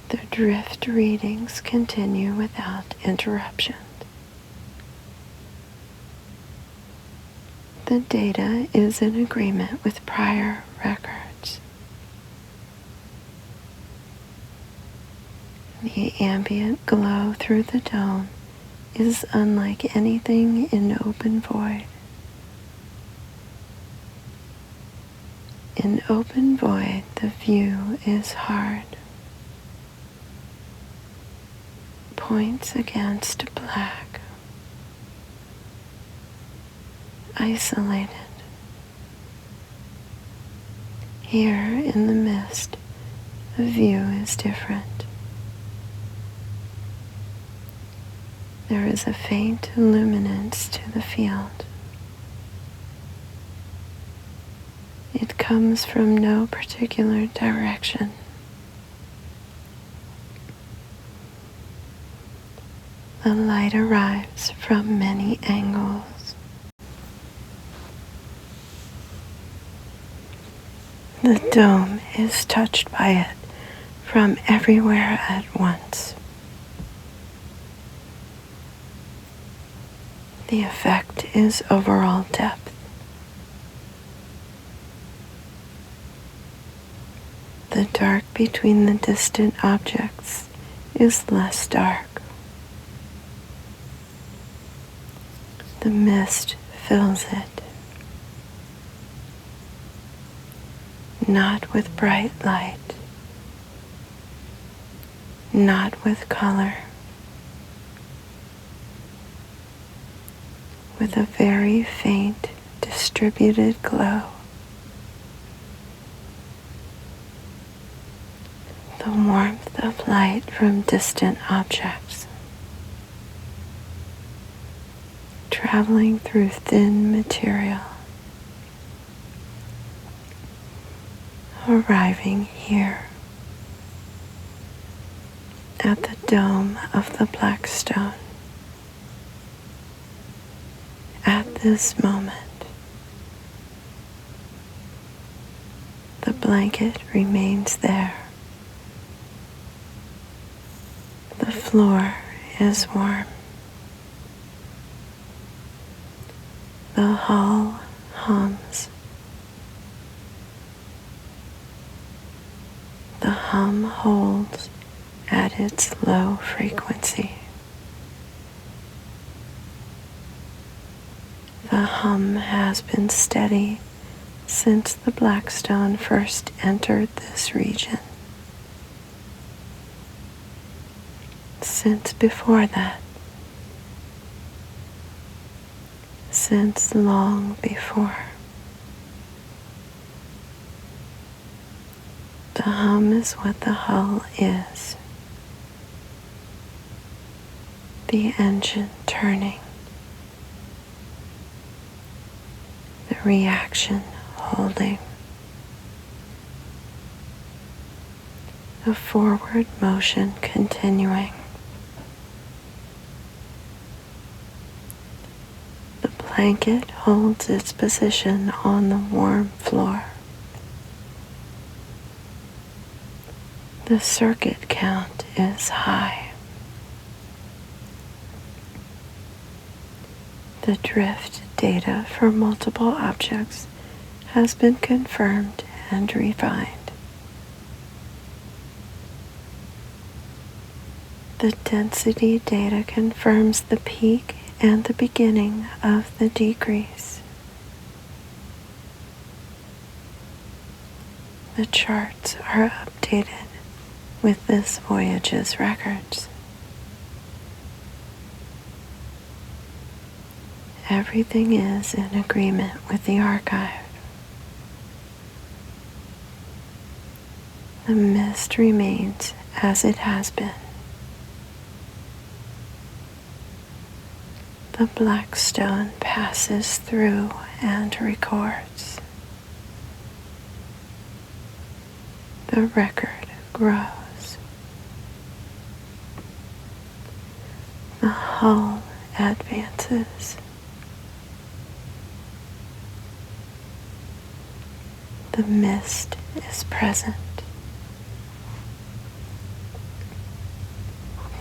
The drift readings continue without interruption. The data is in agreement with prior records. The ambient glow through the dome is unlike anything in open void. In open void, the view is hard. Points against black. Isolated. Here in the mist, the view is different. There is a faint luminance to the field. It comes from no particular direction. The light arrives from many angles. The dome is touched by it from everywhere at once. The effect is overall depth. The dark between the distant objects is less dark. The mist fills it, not with bright light, not with color, with a very faint, distributed glow. The warmth of light from distant objects, traveling through thin material, arriving here at the dome of the Blackstone. At this moment, the blanket remains there. The floor is warm. The hull hums. The hum holds at its low frequency. The hum has been steady since the Blackstone first entered this region. Since before that. Since long before. The hum is what the hull is. The engine turning. The reaction holding. The forward motion continuing. The blanket holds its position on the warm floor. The circuit count is high. The drift data for multiple objects has been confirmed and refined. The density data confirms the peak and the beginning of the decrease. The charts are updated with this voyage's records. Everything is in agreement with the archive. The mist remains as it has been. The Blackstone passes through and records. The record grows. The hull advances. The mist is present.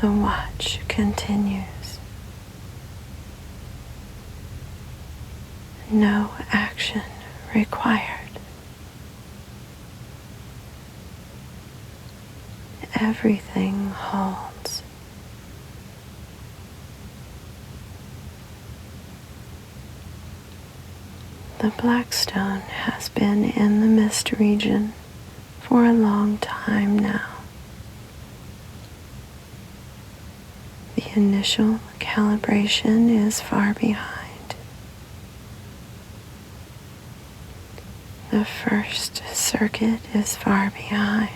The watch continues. No action required. Everything holds. The Blackstone has been in the mist region for a long time now. The initial calibration is far behind. The first circuit is far behind.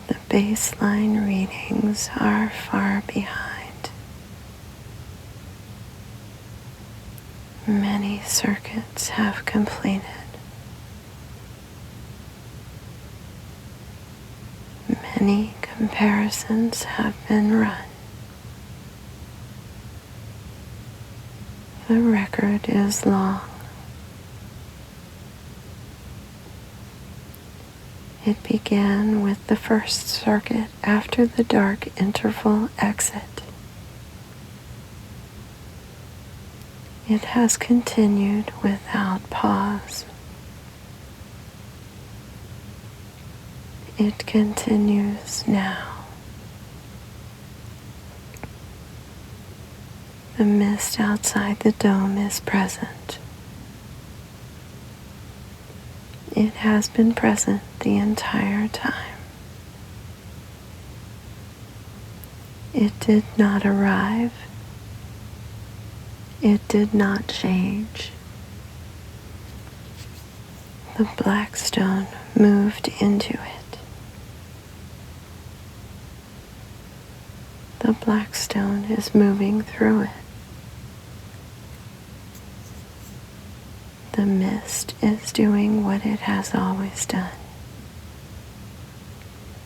The baseline readings are far behind. Many circuits have completed. Many comparisons have been run. The record is long. It began with the first circuit after the dark interval exit. It has continued without pause. It continues now. The mist outside the dome is present. It has been present the entire time. It did not arrive. It did not change. The Blackstone moved into it. The Blackstone is moving through it. The mist is doing what it has always done,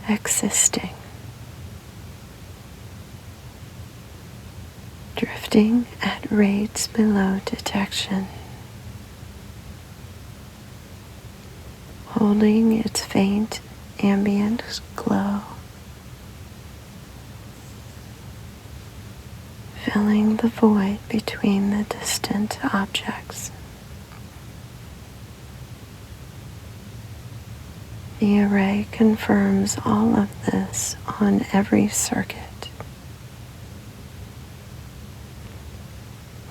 existing, drifting at rates below detection, holding its faint ambient glow, filling the void between the distant objects. The array confirms all of this on every circuit.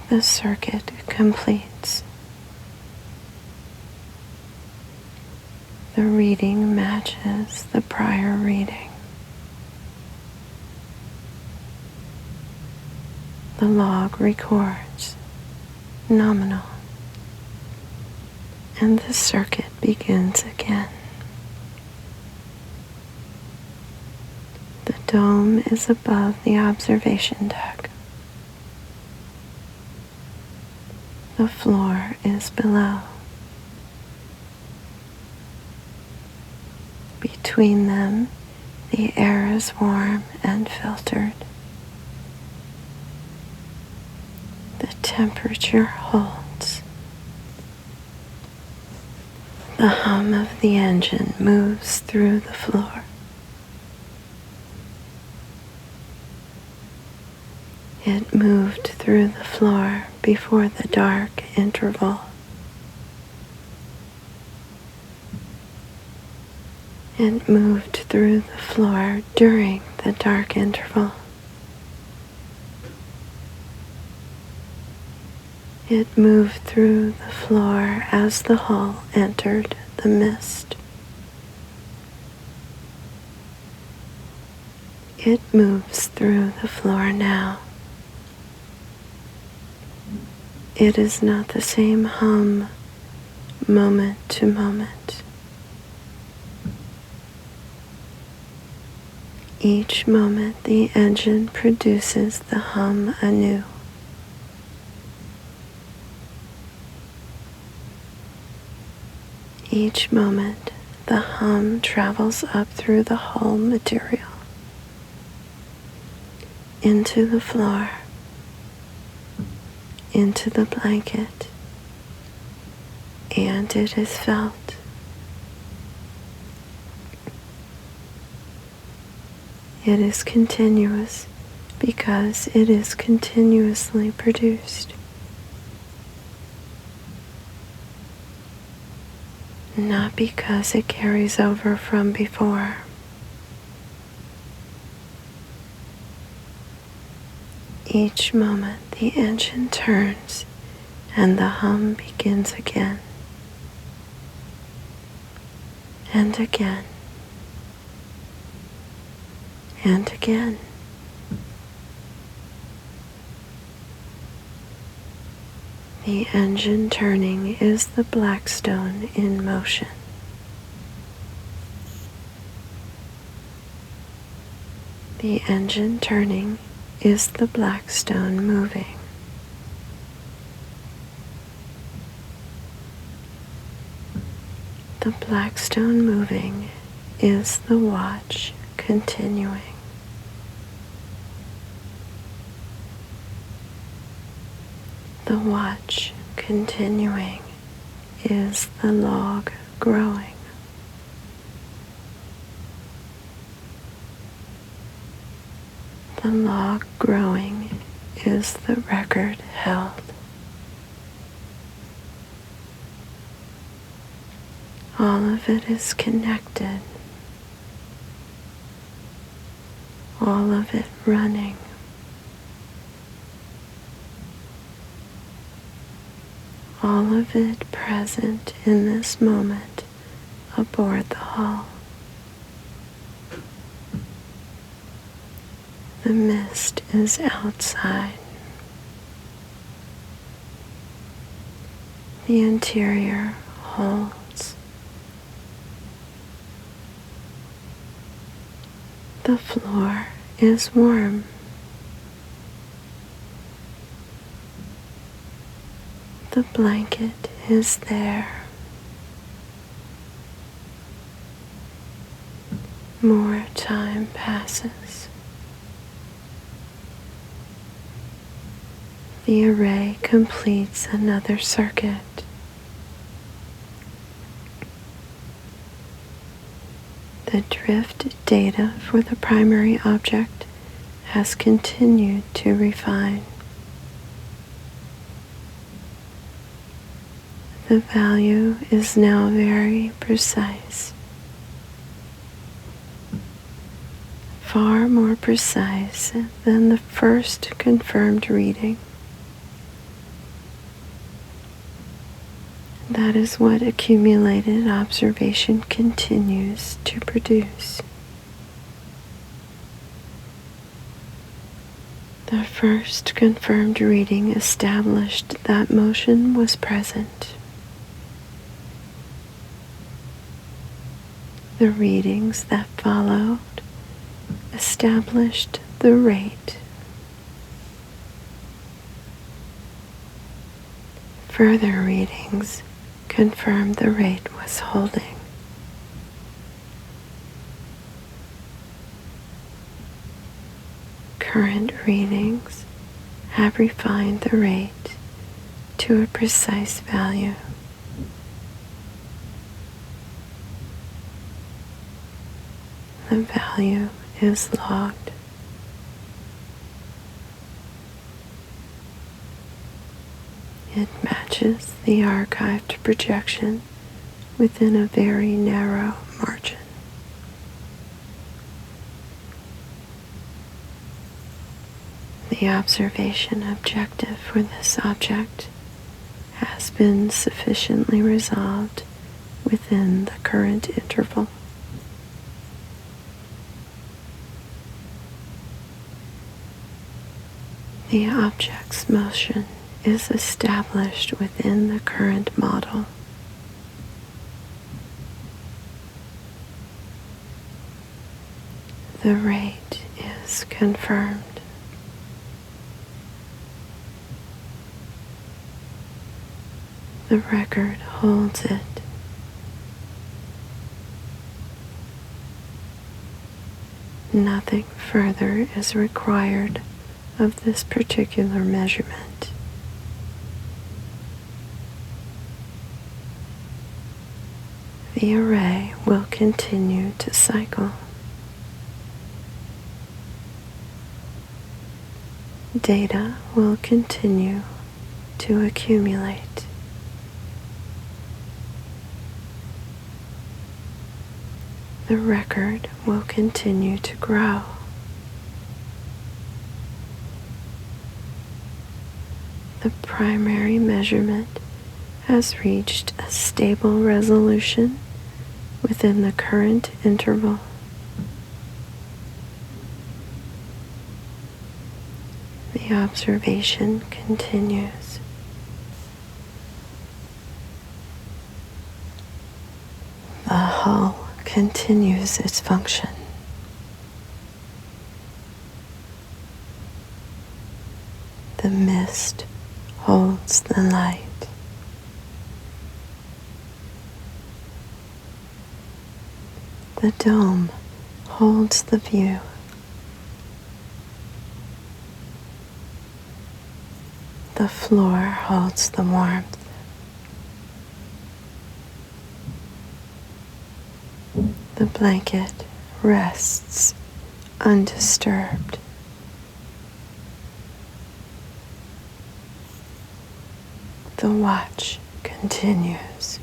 The circuit completes. The reading matches the prior reading. The log records nominal, and the circuit begins again. The dome is above the observation deck. The floor is below. Between them, the air is warm and filtered. The temperature holds. The hum of the engine moves through the floor. It moved through the floor before the dark interval. It moved through the floor during the dark interval. It moved through the floor as the hull entered the mist. blanket moves through the floor now. It is not the same hum moment to moment. Each moment the engine produces the hum anew. Each moment the hum travels up through the whole material, into the floor, into the blanket, and it is felt. It is continuous because it is continuously produced. Not because it carries over from before. Each moment the engine turns and the hum begins again and again and again. The engine turning is the Blackstone in motion. The engine turning is the Blackstone moving. The Blackstone moving is the watch continuing. The watch continuing is the log growing. The log growing is the record held. All of it is connected. All of it running. All of it present in this moment aboard the hull. The mist is outside. The interior holds. The floor is warm. The blanket is there. More time passes. The array completes another circuit. The drift data for the primary object has continued to refine. The value is now very precise, far more precise than the first confirmed reading. That is what accumulated observation continues to produce. The first confirmed reading established that motion was present. The readings that followed established the rate. Further readings confirmed the rate was holding. Current readings have refined the rate to a precise value. The value is logged. It matches the archived projection within a very narrow margin. The observation objective for this object has been sufficiently resolved within the current interval. The object's motion is established within the current model. The rate is confirmed. The record holds it. Nothing further is required of this particular measurement. The array will continue to cycle. Data will continue to accumulate. The record will continue to grow. The primary measurement has reached a stable resolution within the current interval. The observation continues. The hull continues its function. The mist holds the light. The dome holds the view. The floor holds the warmth. The blanket rests undisturbed. The watch continues.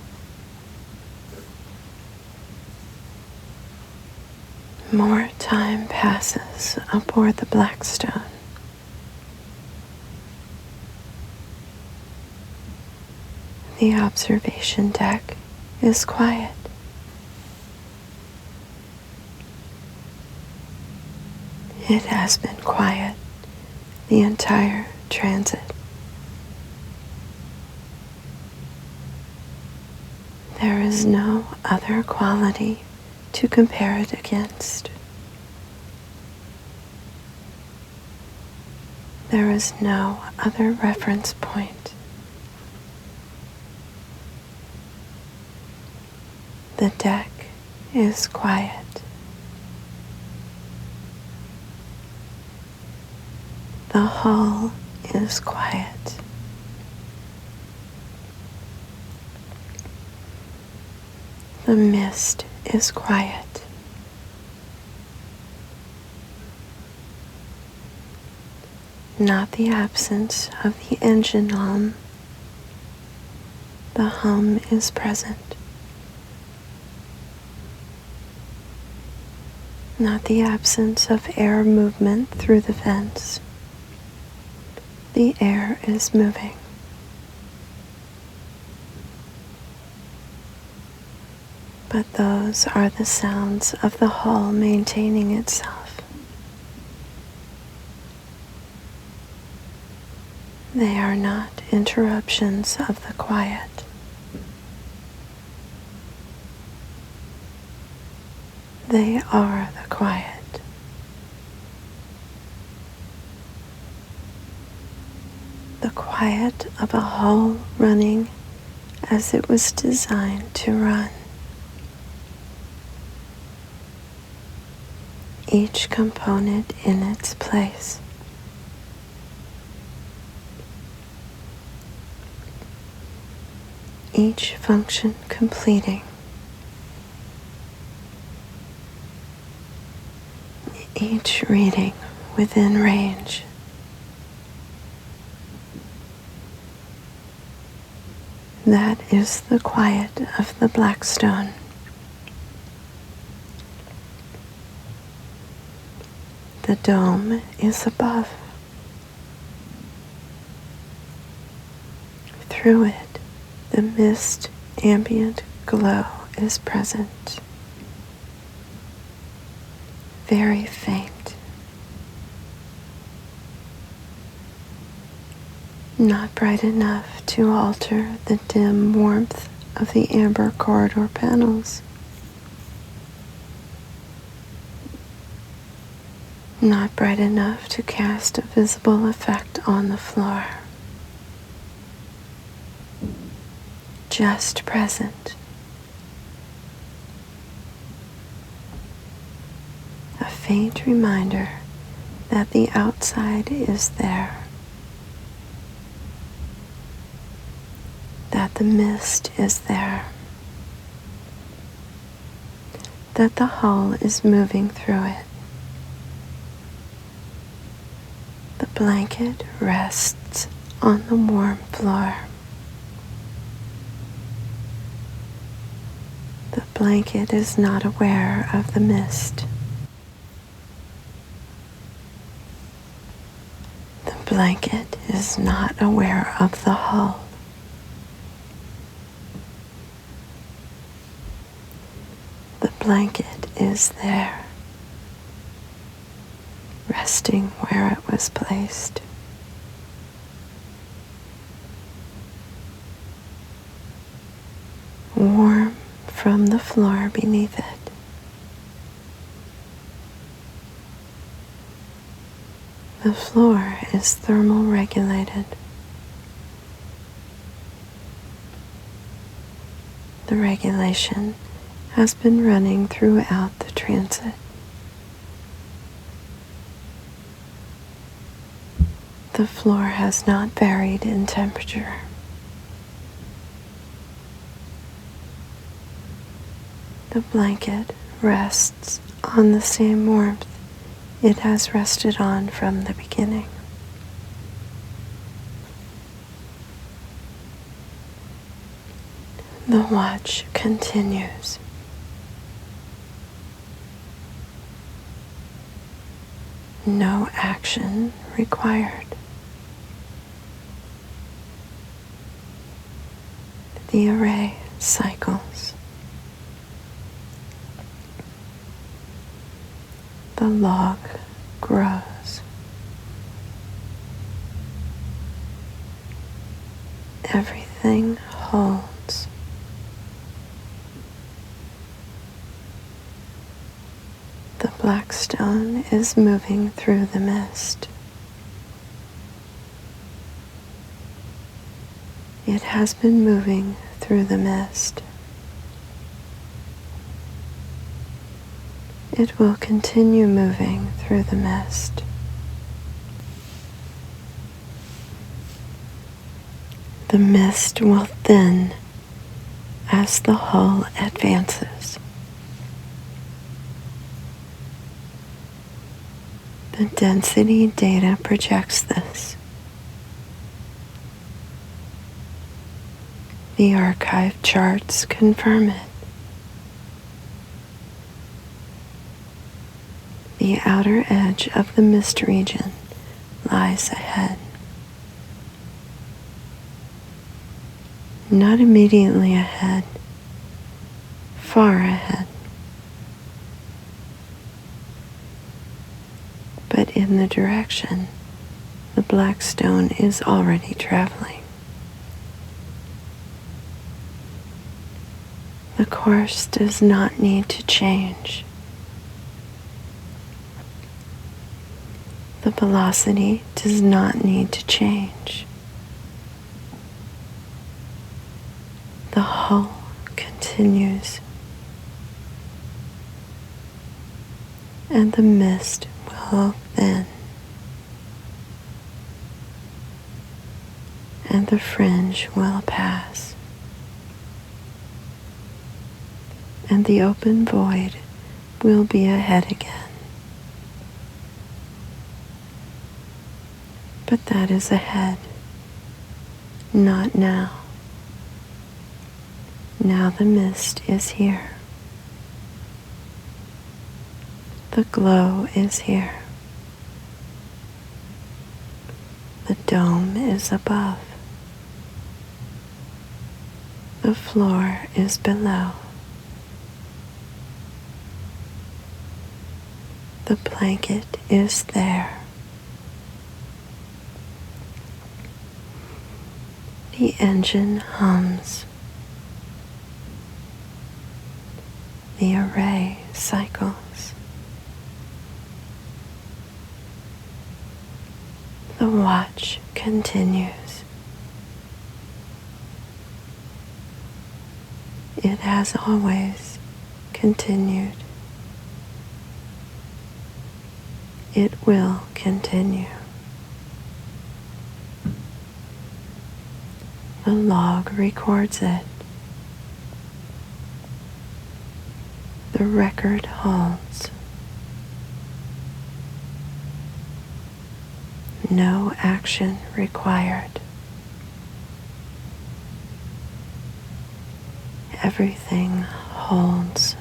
More time passes aboard the Blackstone. The observation deck is quiet. It has been quiet the entire transit. There is no other quality to compare it against. There is no other reference point. The deck is quiet. The hull is quiet. The mist is quiet. Not the absence of the engine hum. The hum is present. Not the absence of air movement through the vents. The air is moving. But those are the sounds of the hull maintaining itself. They are not interruptions of the quiet. They are the quiet. The quiet of a hull running as it was designed to run. Each component in its place. Each function completing. Each reading within range. That is the quiet of the Blackstone. The dome is above. Through it, the mist ambient glow is present. Very faint. not bright enough to alter the dim warmth of the amber corridor panels, not bright enough to cast a visible effect on the floor, just present. A faint reminder that the outside is there, that the mist is there, that the hull is moving through it. The blanket rests on the warm floor. The blanket is not aware of the mist. The blanket is not aware of the hull. The blanket is there, resting where it was placed. Warm from the floor beneath it. The floor is thermal regulated. The regulation has been running throughout the transit. The floor has not varied in temperature. The blanket rests on the same warmth it has rested on from the beginning. The watch continues. No action required. The array cycles. The log grows. Everything holds. The Blackstone is moving through the mist. It has been moving through the mist. It will continue moving through the mist. The mist will thin as the hull advances. The density data projects this. The archive charts confirm it. The outer edge of the mist region lies ahead. Not immediately ahead, far ahead, but in the direction the Blackstone is already traveling. The course does not need to change. The velocity does not need to change. The hull continues, and the mist will thin, and the fringe will pass, and the open void will be ahead again. But that is ahead, not now. Now the mist is here. The glow is here. The dome is above. The floor is below. The blanket is there. The engine hums. The array cycles. The watch continues. It has always continued. It will continue. The log records it. The record holds. No action required. Everything holds.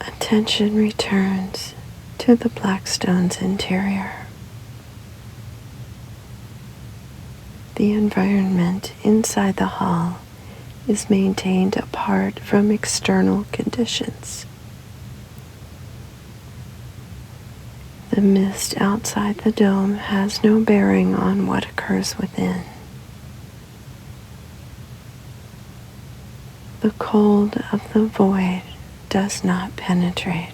Attention returns to the Blackstone's interior. The environment inside the hall is maintained apart from external conditions. The mist outside the dome has no bearing on what occurs within. The cold of the void does not penetrate.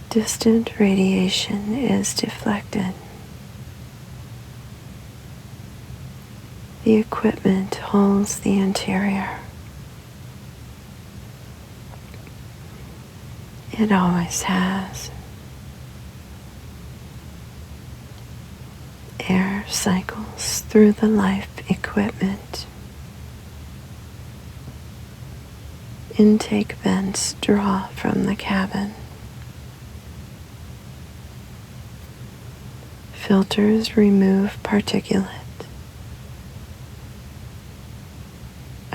Distant radiation is deflected. The equipment holds the interior. It always has. Air cycles through the life equipment. Intake vents draw from the cabin. Filters remove particulate.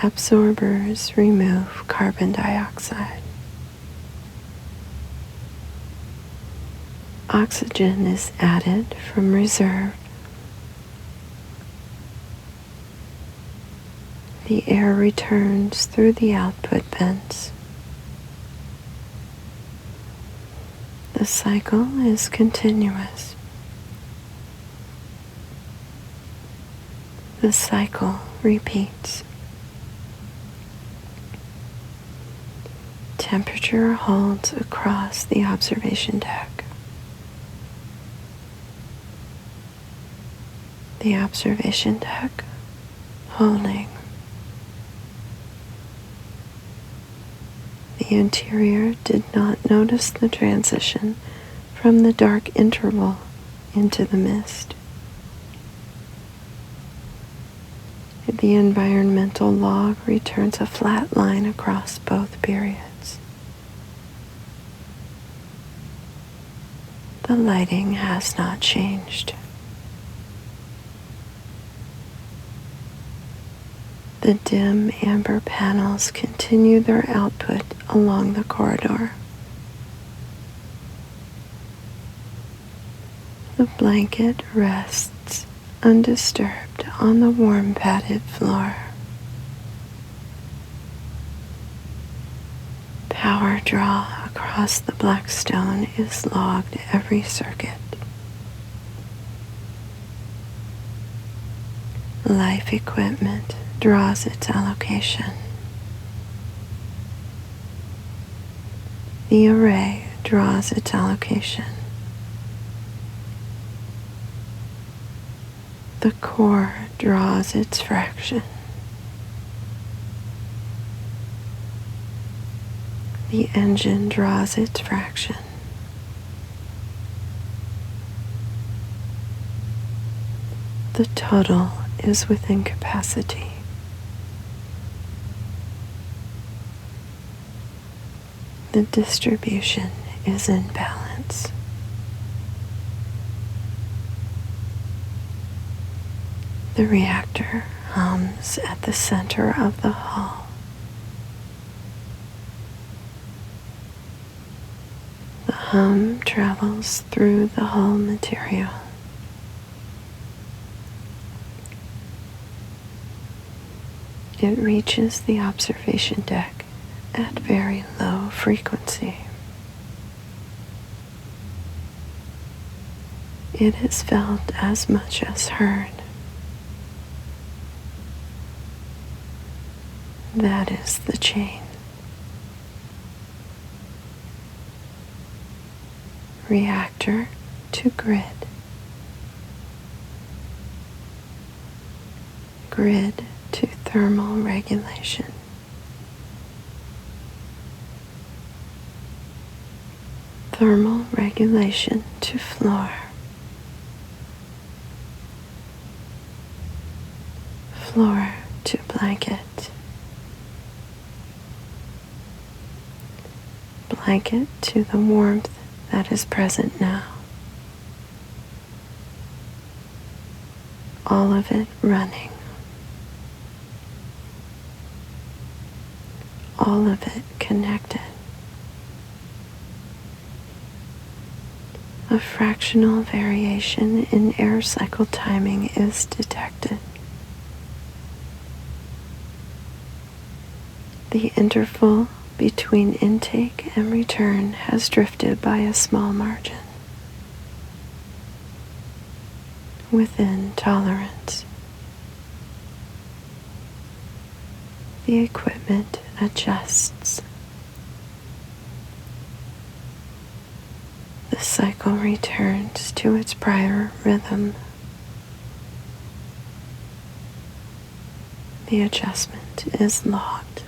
Absorbers remove carbon dioxide. Oxygen is added from reserve. The air returns through the output vents. The cycle is continuous. The cycle repeats. Temperature holds across the observation deck. The observation deck holding. The interior did not notice the transition from the dark interval into the mist. The environmental log returns a flat line across both periods. The lighting has not changed. The dim amber panels continue their output along the corridor. The blanket rests undisturbed on the warm padded floor. Power draw across the Blackstone is logged every circuit. Life equipment draws its allocation. The array draws its allocation. The core draws its fraction. The engine draws its fraction. The total is within capacity. The distribution is in balance. The reactor hums at the center of the hull. The hum travels through the hull material. It reaches the observation deck at very low frequency. It is felt as much as heard. That is the chain. Reactor to grid. Grid to thermal regulation. Thermal regulation to floor. Floor to blanket. Blanket to the warmth that is present now. All of it running. All of it connected. A fractional variation in air cycle timing is detected. The interval between intake and return has drifted by a small margin, within tolerance. The equipment adjusts. The cycle returns to its prior rhythm. The adjustment is logged.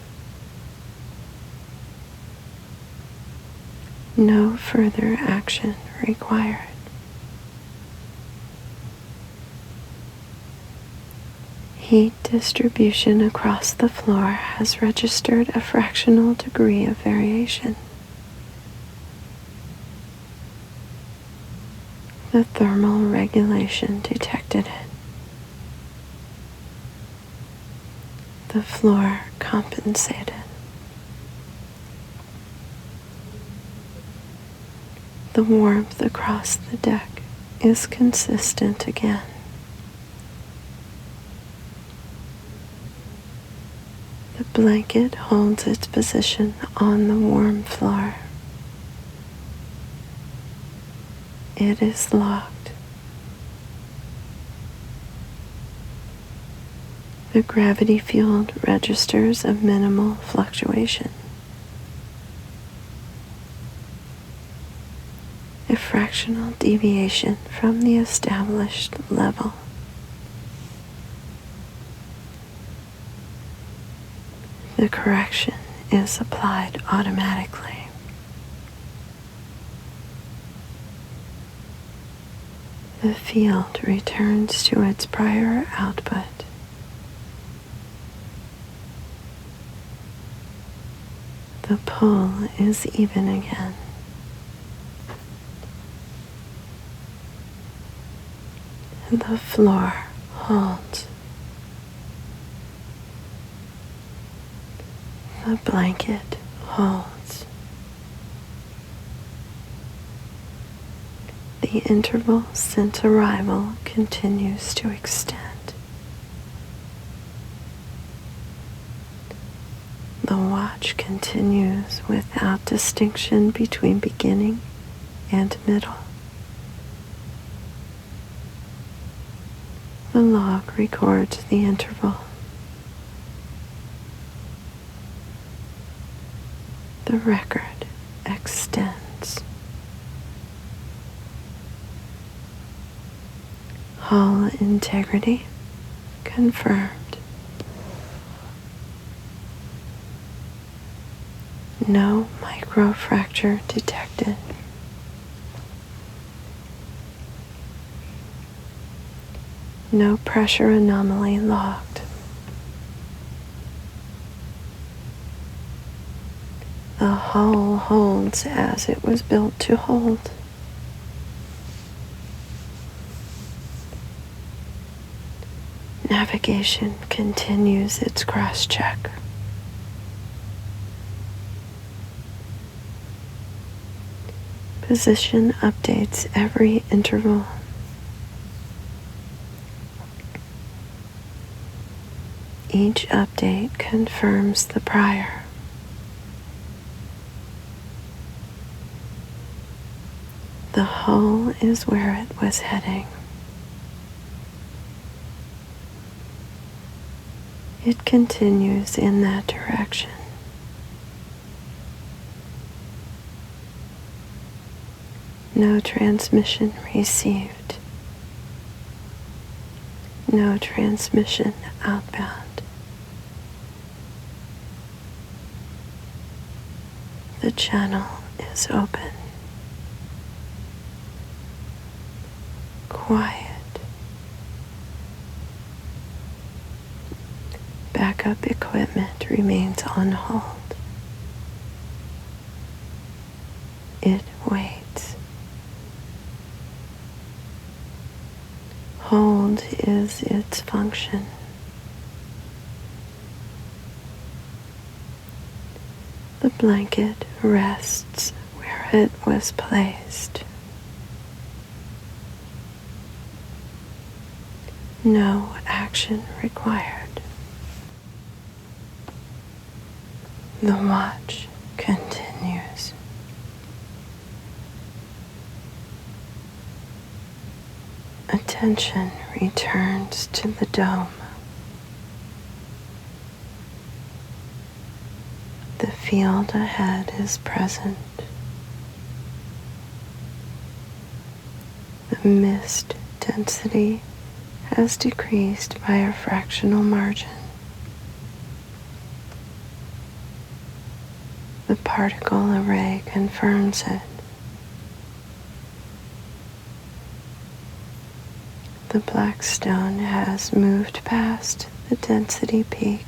No further action required. Heat distribution across the floor has registered a fractional degree of variation. The thermal regulation detected it. The floor compensated. The warmth across the deck is consistent again. The blanket holds its position on the warm floor. It is locked. The gravity field registers a minimal fluctuation. A fractional deviation from the established level. The correction is applied automatically. The field returns to its prior output. The pull is even again. The floor holds. The blanket holds. The interval since arrival continues to extend. The watch continues without distinction between beginning and middle. The log records the interval. The record extends. Hull integrity confirmed. No microfracture detected. No pressure anomaly logged. The hull holds as it was built to hold. Navigation continues its cross-check. Position updates every interval. Each update confirms the prior. The hull is where it was heading. It continues in that direction. No transmission received. No transmission outbound. The channel is open. Quiet. Backup equipment remains on hold. It waits. Hold is its function. The blanket rests where it was placed. No action required. The watch continues. Attention returns to the dome. The field ahead is present. The mist density has decreased by a fractional margin. The particle array confirms it. The Blackstone has moved past the density peak.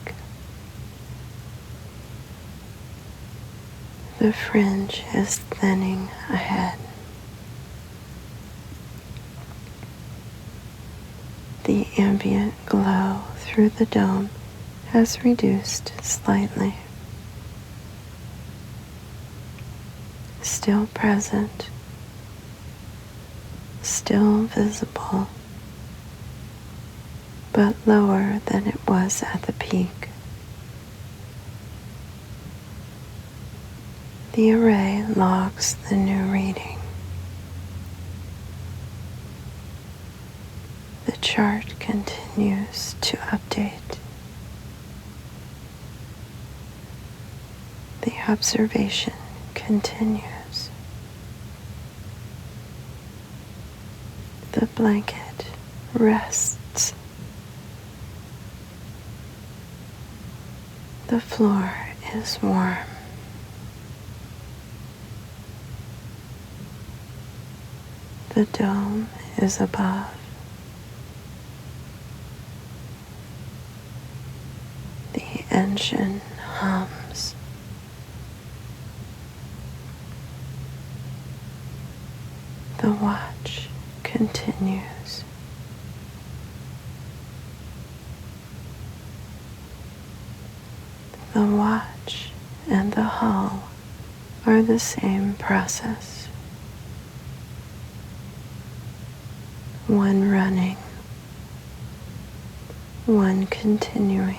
The fringe is thinning ahead. The ambient glow through the dome has reduced slightly. Still present, still visible, but lower than it was at the peak. The array logs the new reading. The chart continues to update. The observation continues. The blanket rests. The floor is warm. The dome is above. The engine hums. The watch continues. The watch and the hull are the same process. One running, one continuing.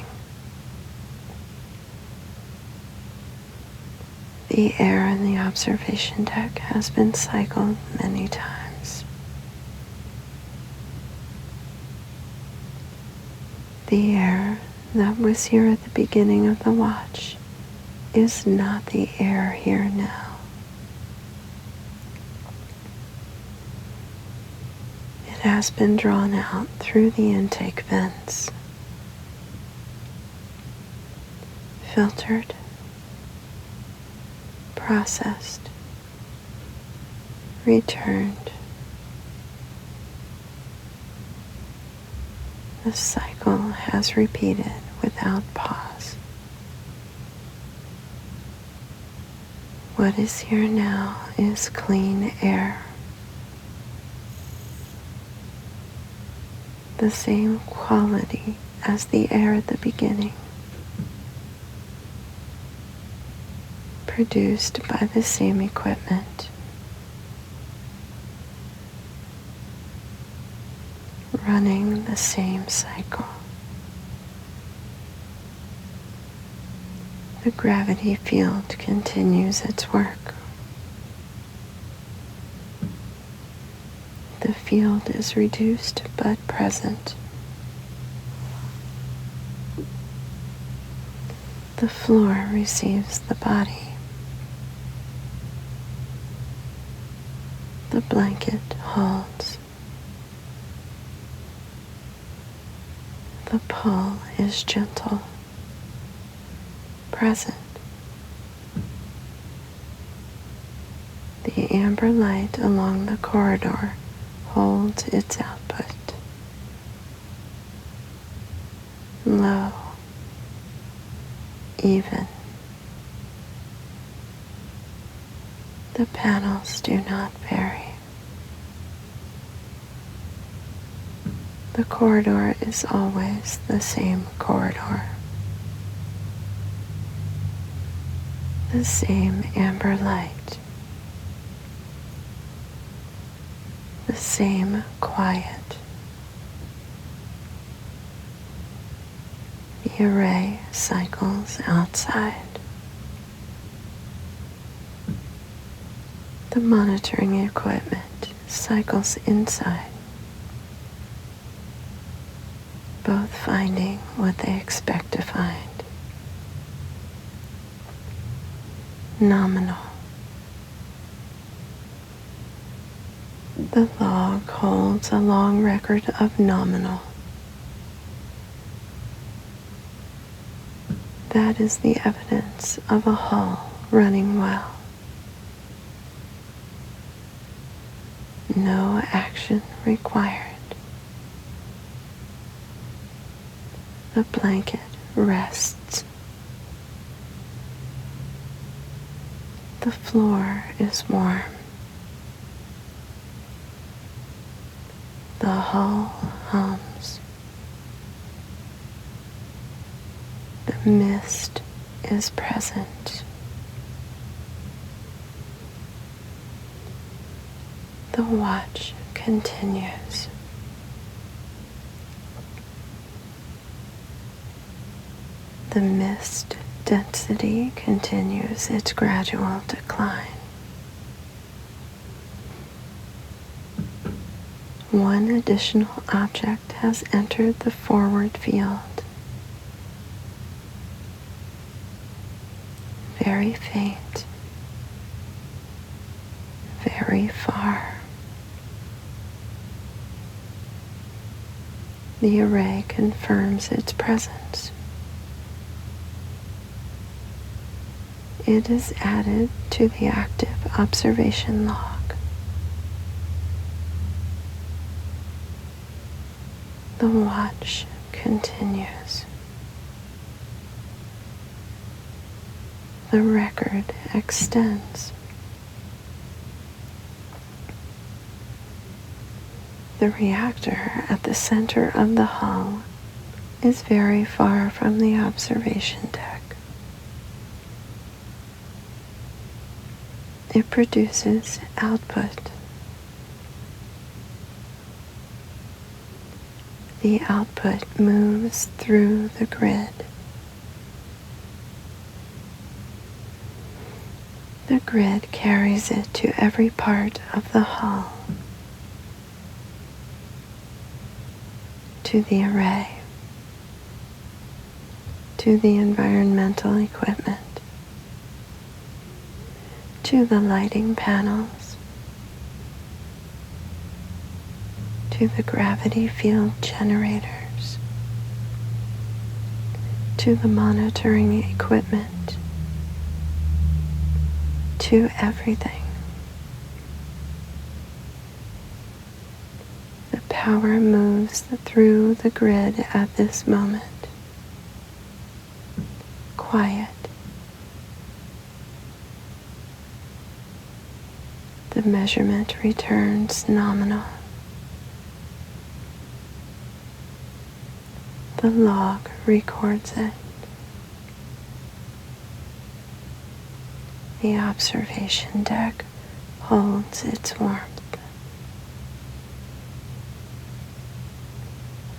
The air in the observation deck has been cycled many times. The air that was here at the beginning of the watch is not the air here now. It has been drawn out through the intake vents, filtered, processed, returned. The cycle has repeated without pause. What is here now is clean air. The same quality as the air at the beginning, produced by the same equipment, running the same cycle. The gravity field continues its work. The field is reduced but present. The floor receives the body. The blanket holds. The pull is gentle, present. The amber light along the corridor holds its output. Low, even. The panels do not vary. The corridor is always the same corridor. The same amber light. The same quiet. The array cycles outside. The monitoring equipment cycles inside, both finding what they expect to find. Nominal. The log holds a long record of nominal. That is the evidence of a hull running well. No action required. The blanket rests. The floor is warm. The hull hums. The mist is present. The watch continues. The mist density continues its gradual decline. One additional object has entered the forward field. Very faint, very far. The array confirms its presence. It is added to the active observation log. The watch continues. The record extends. The reactor at the center of the hull is very far from the observation deck. It produces output. The output moves through the grid. The grid carries it to every part of the hull, to the array, to the environmental equipment, to the lighting panels, to the gravity field generators, to the monitoring equipment, to everything. The power moves through the grid at this moment. Quiet. The measurement returns nominal. The log records it. The observation deck holds its warmth.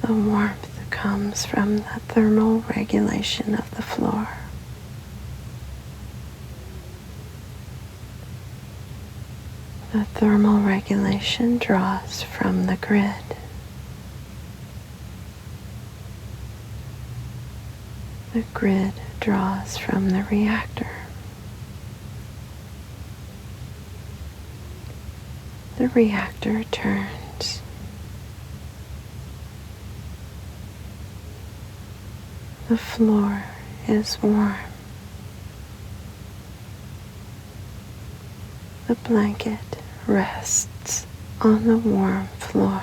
The warmth comes from the thermal regulation of the floor. The thermal regulation draws from the grid. The grid draws from the reactor. The reactor turns. The floor is warm. The blanket rests on the warm floor.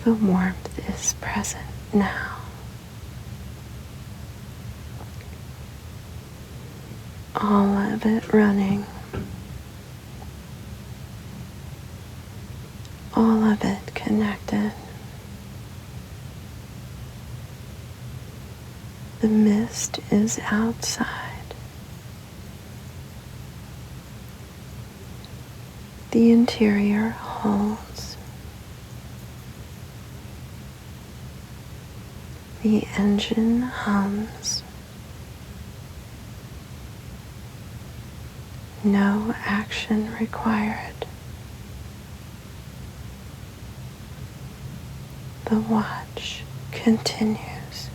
The warmth is present now. All of it running. All of it connected. The mist is outside. The interior holds. The engine hums. No action required. The watch continues.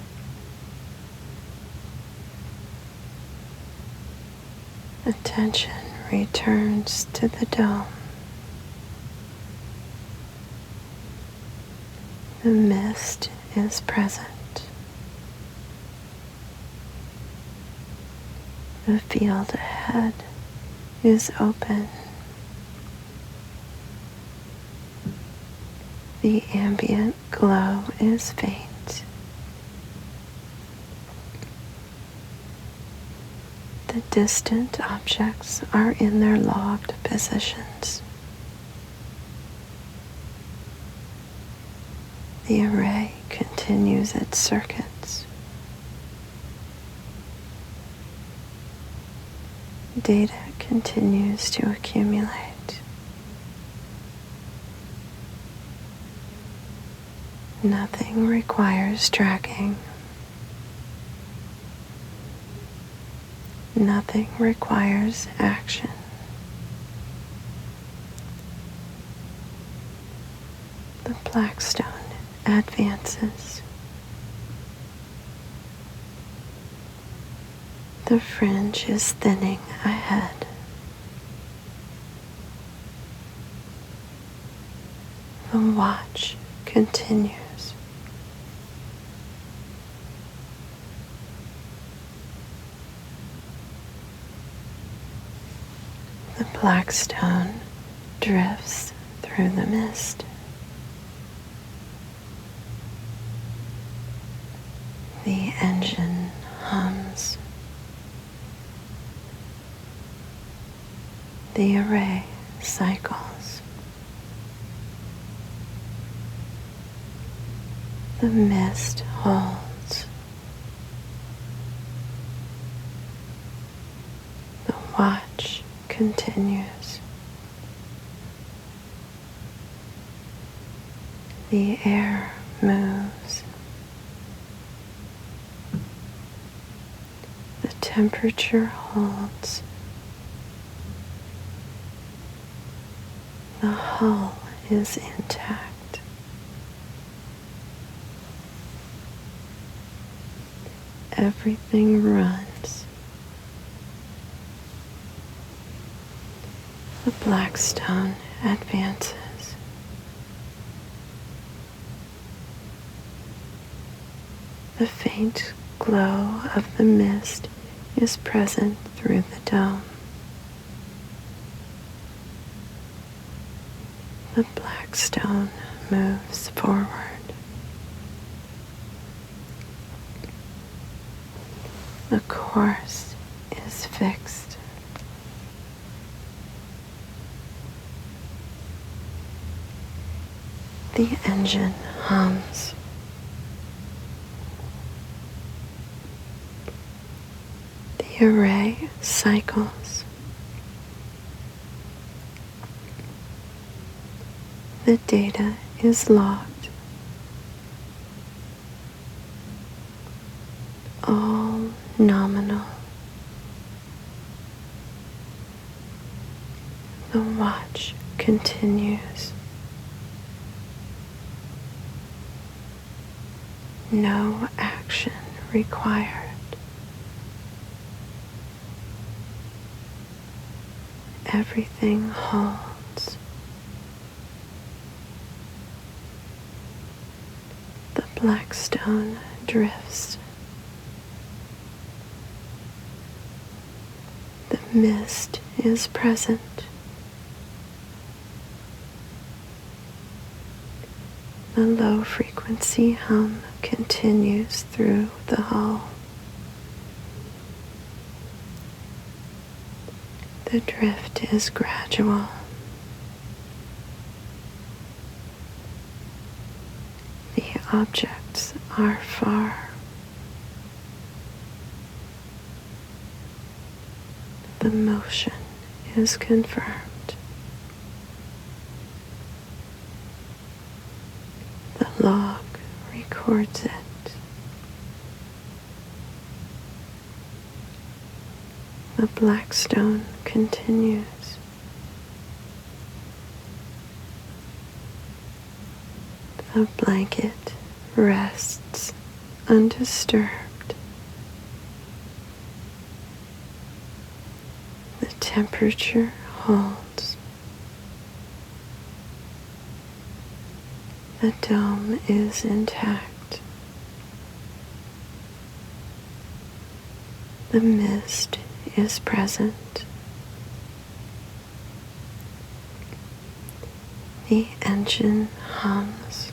Attention returns to the dome. The mist is present. The field ahead is open. The ambient glow is faint. The distant objects are in their logged positions. The array continues its circuits. Data continues to accumulate. Nothing requires tracking. Nothing requires action. The Blackstone advances. The fringe is thinning ahead. The watch continues. The Blackstone drifts through the mist. The engine hums. The array cycles. The mist holds. The watch continues. The air moves. The temperature holds. The hull is intact. Everything runs. The Blackstone advances. The faint glow of the mist is present through the dome. The Blackstone moves forward. The course is fixed. The engine hums. The array cycles. The data is logged. All nominal. The watch continues. No action required. Everything holds. The Blackstone drifts. The mist is present. The low-frequency hum continues through the hall. The drift is gradual. The objects are far. The motion is confirmed. The log records it. The Blackstone continues. The blanket rests undisturbed. The temperature holds. The dome is intact. The mist is present. The engine hums.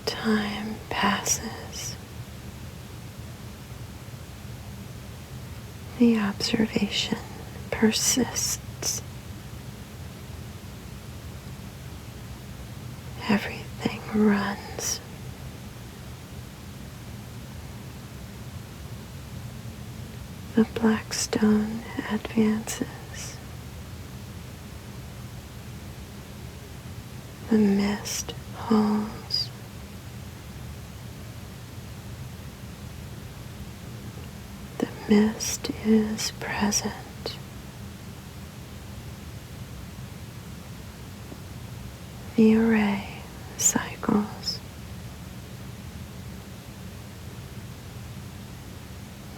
Time passes. The observation persists. Everything runs. The Blackstone advances. The mist holds. The mist is present. The array cycles.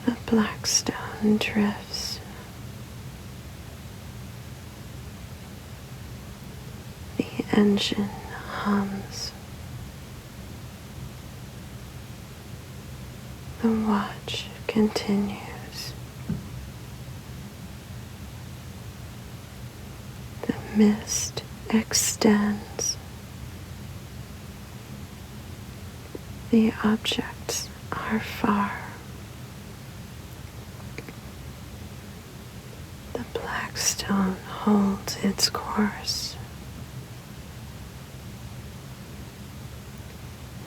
The Blackstone drifts. The engine hums. The watch continues. The mist extends. The objects are far. The Blackstone holds its course.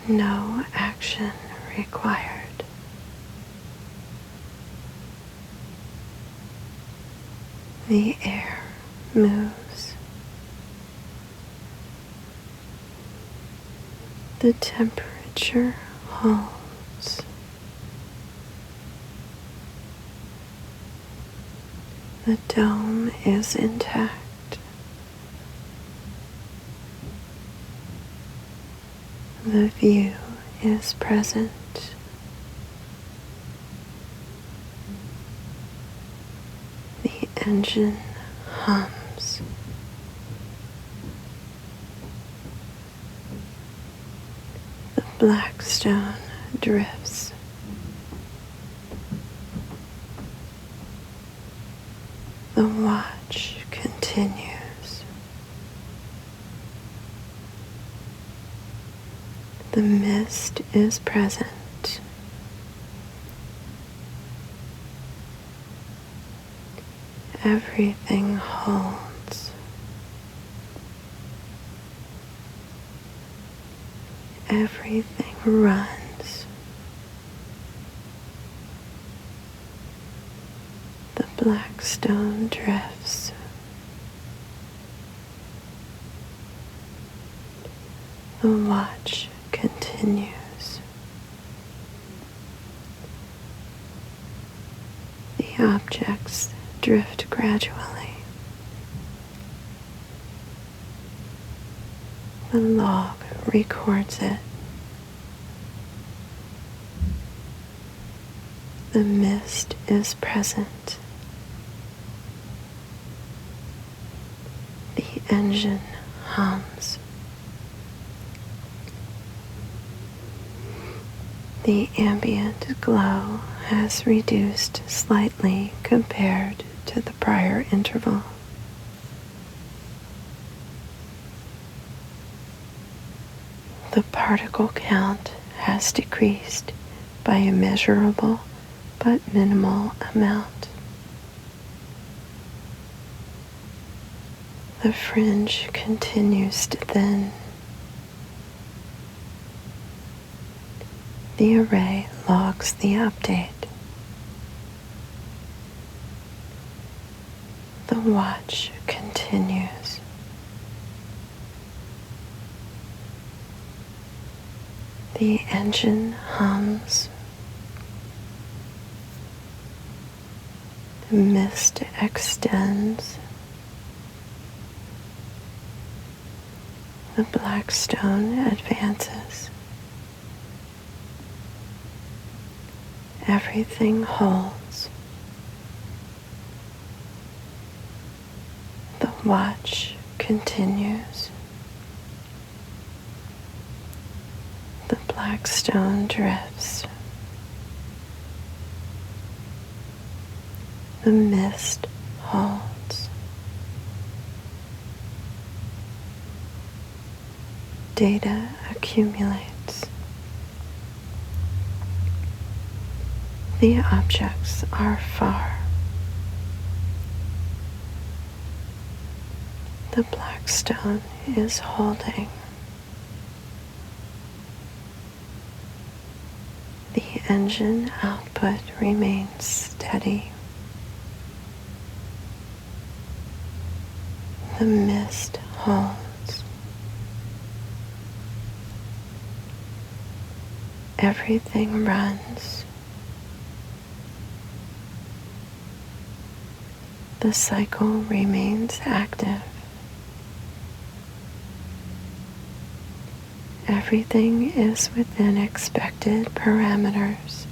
No action required. The air moves. The temperature holds. The dome is intact. The view is present. The engine hums. The Blackstone drifts. The watch continues. The mist is present. Everything holds. Everything runs. The Blackstone drifts. The watch continues. The objects drift gradually. The log records it. The mist is present. The engine hums. The ambient glow has reduced slightly compared to the prior interval. The particle count has decreased by a measurable but minimal amount. The fringe continues to thin. The array logs the update. The watch continues. The engine hums. The mist extends. The Blackstone advances. Everything holds. The watch continues. The Blackstone drifts. The mist holds. Data accumulates. The objects are far. The Blackstone is holding. The engine output remains steady. The mist holds. Everything runs. The cycle remains active. Everything is within expected parameters.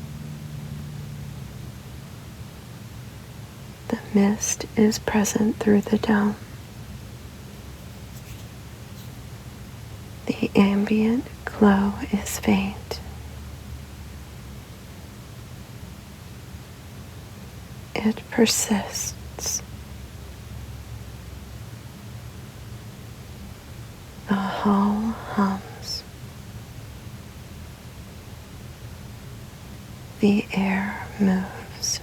The mist is present through the dome. The ambient glow is faint. It persists. The hull hums. The air moves.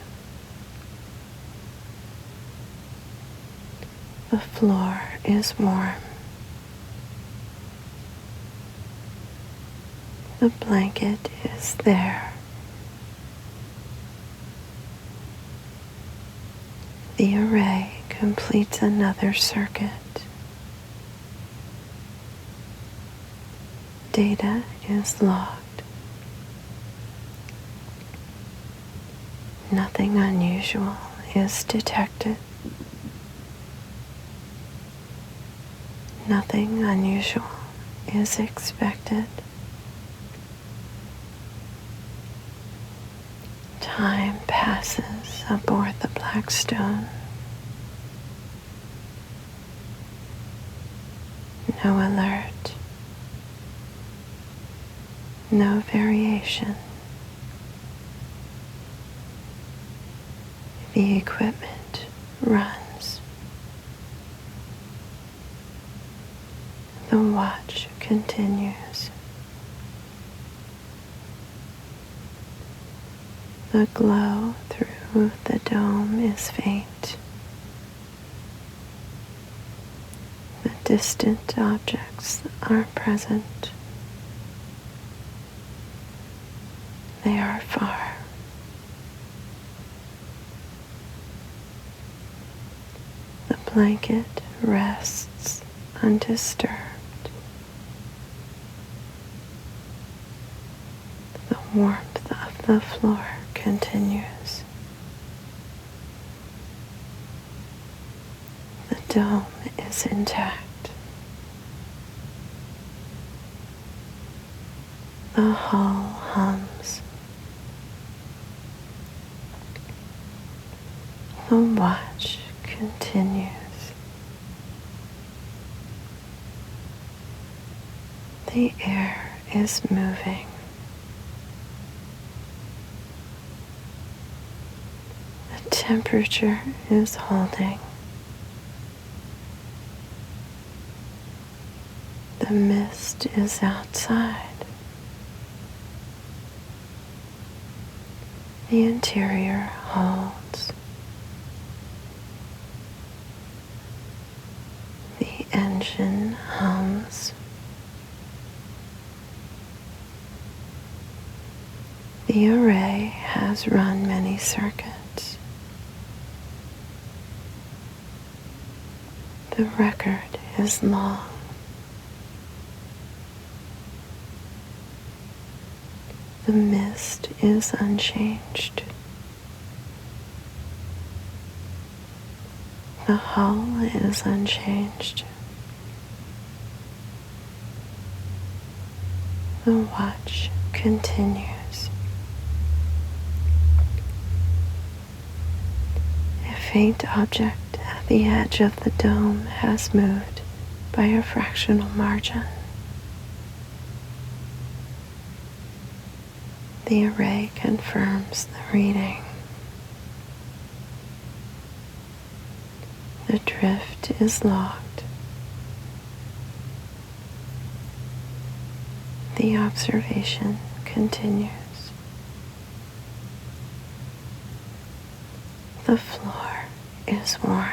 The floor is warm. The blanket is there. The array completes another circuit. Data is logged. Nothing unusual is detected. Nothing unusual is expected. Time passes aboard the Blackstone. No alert. No variation. The equipment runs. The watch continues. The glow through the dome is faint. The distant objects are present. They are far. The blanket rests undisturbed. The warmth of the floor continues. dome is intact. The hull hums. The watch continues. The air is moving. The temperature is holding. The mist is outside. The interior holds. The engine hums. The array has run many circuits. The record is long. The mist is unchanged. The hull is unchanged. The watch continues. A faint object at the edge of the dome has moved by a fractional margin. The array confirms the reading. The drift is logged. The observation continues. The floor is warm.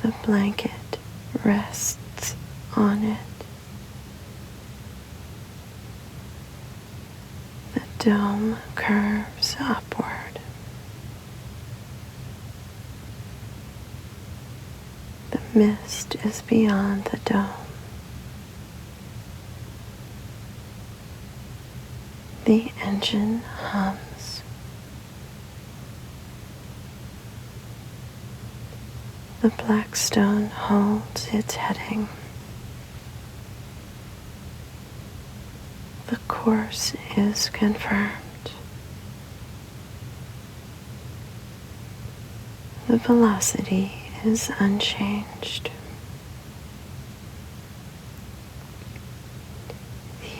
The blanket rests on it. The dome curves upward. The mist is beyond the dome. The engine hums. The Blackstone holds its heading. The course is confirmed. The velocity is unchanged.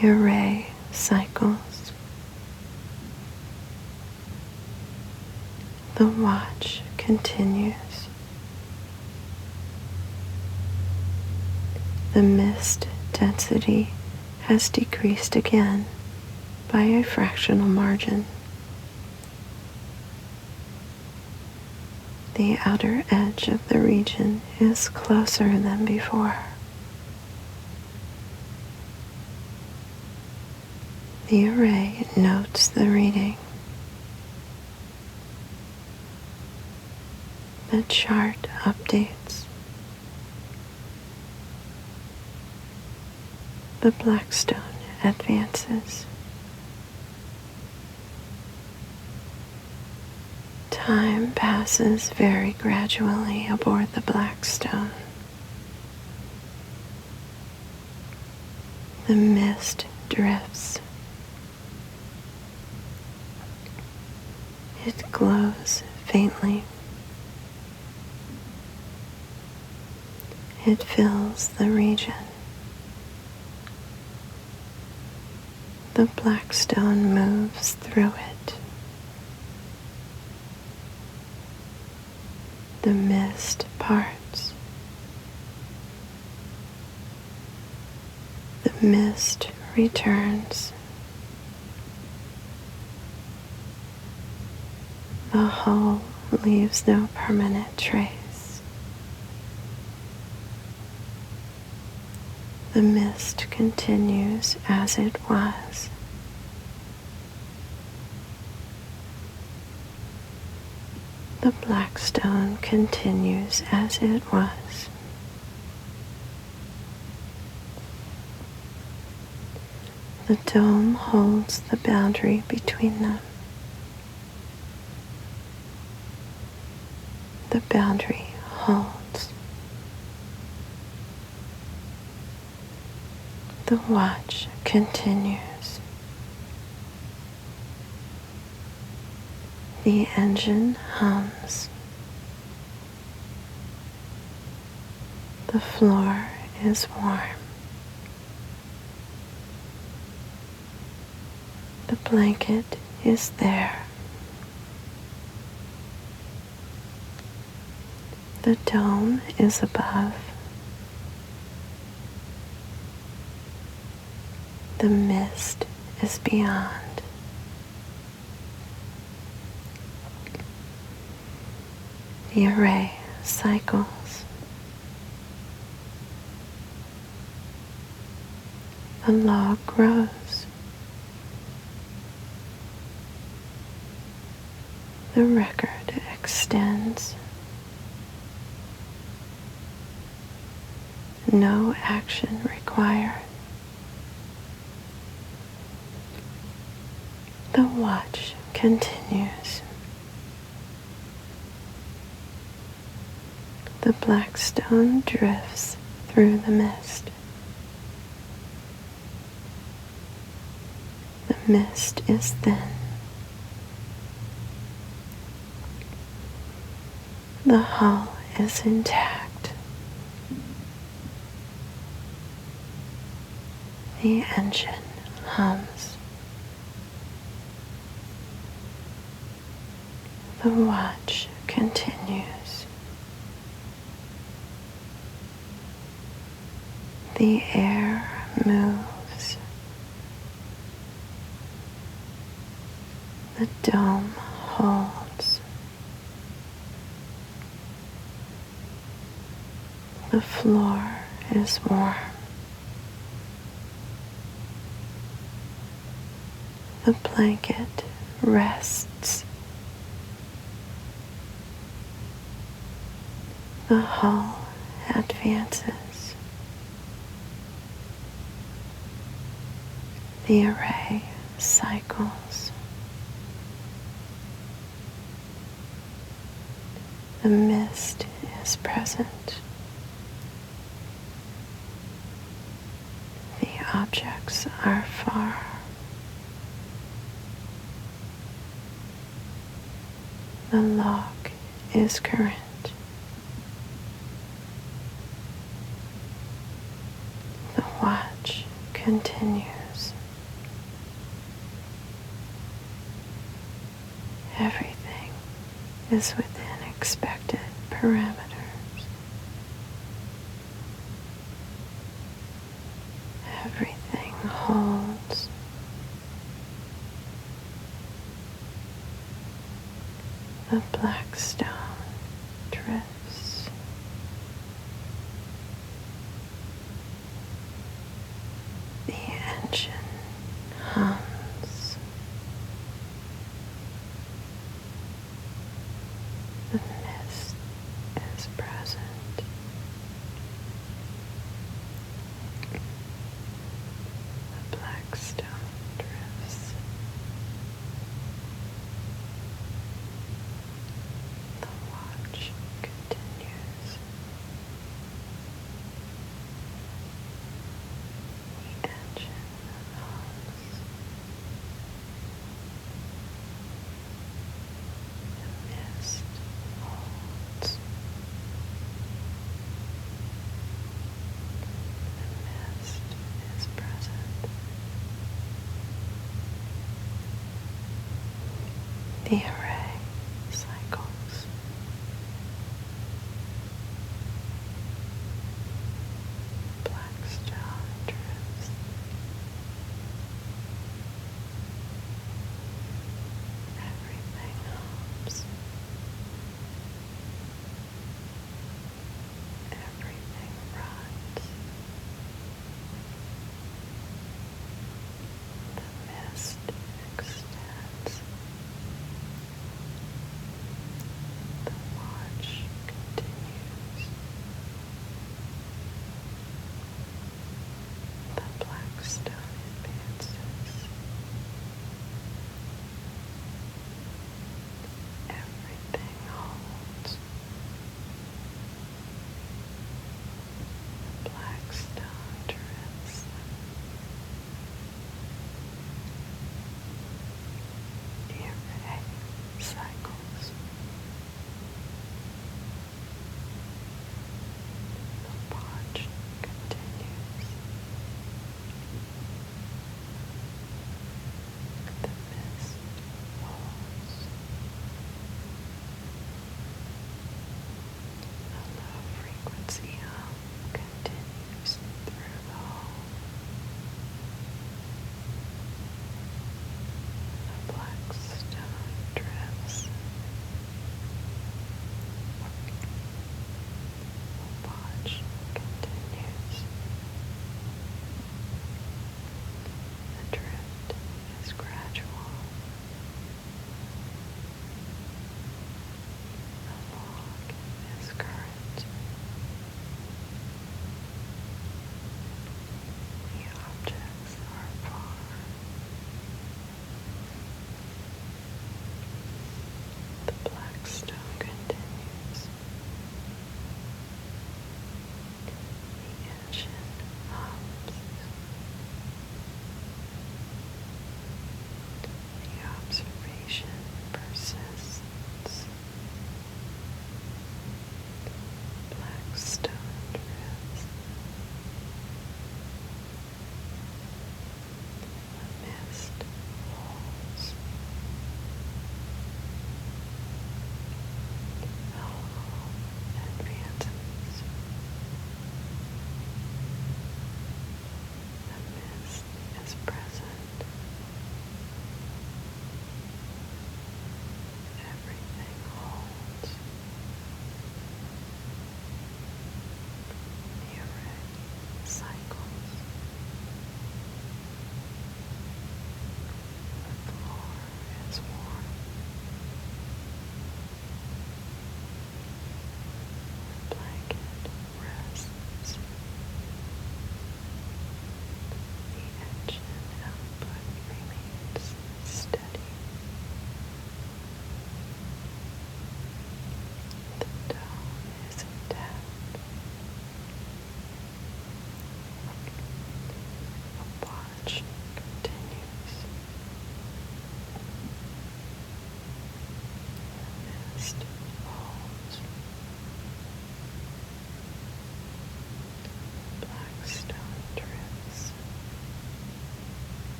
The array cycles. The watch continues. The mist density has decreased again by a fractional margin. The outer edge of the region is closer than before. The array notes the reading. The chart updates. The Blackstone advances. Time passes very gradually aboard the Blackstone. The mist drifts. It glows faintly. It fills the region. The Blackstone moves through it. The mist parts. The mist returns. The hull leaves no permanent trace. The mist continues as it was. The Blackstone continues as it was. The dome holds the boundary between them. The boundary holds. The watch continues. The engine hums. The floor is warm. The blanket is there. The dome is above. The mist is beyond. The array cycles. The log grows. The record extends. No action required. The watch continues. The Blackstone drifts through the mist. The mist is thin. The hull is intact. The engine hums. The watch continues. The air moves. The dome holds. The floor is warm. The blanket rests. The hull advances. The array cycles. The mist is present. The objects are far. The log is current. The watch continues. Everything is within expected parameters. Everything holds. The Blackstone drifts. The engine hums. The mist is present. The Blackstone drifts. The watch continues. The engine hums. The mist holds. The mist is present. The array cycles. Blackstone drifts. Everything hums. Everything runs. The mist extends.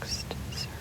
next circuit.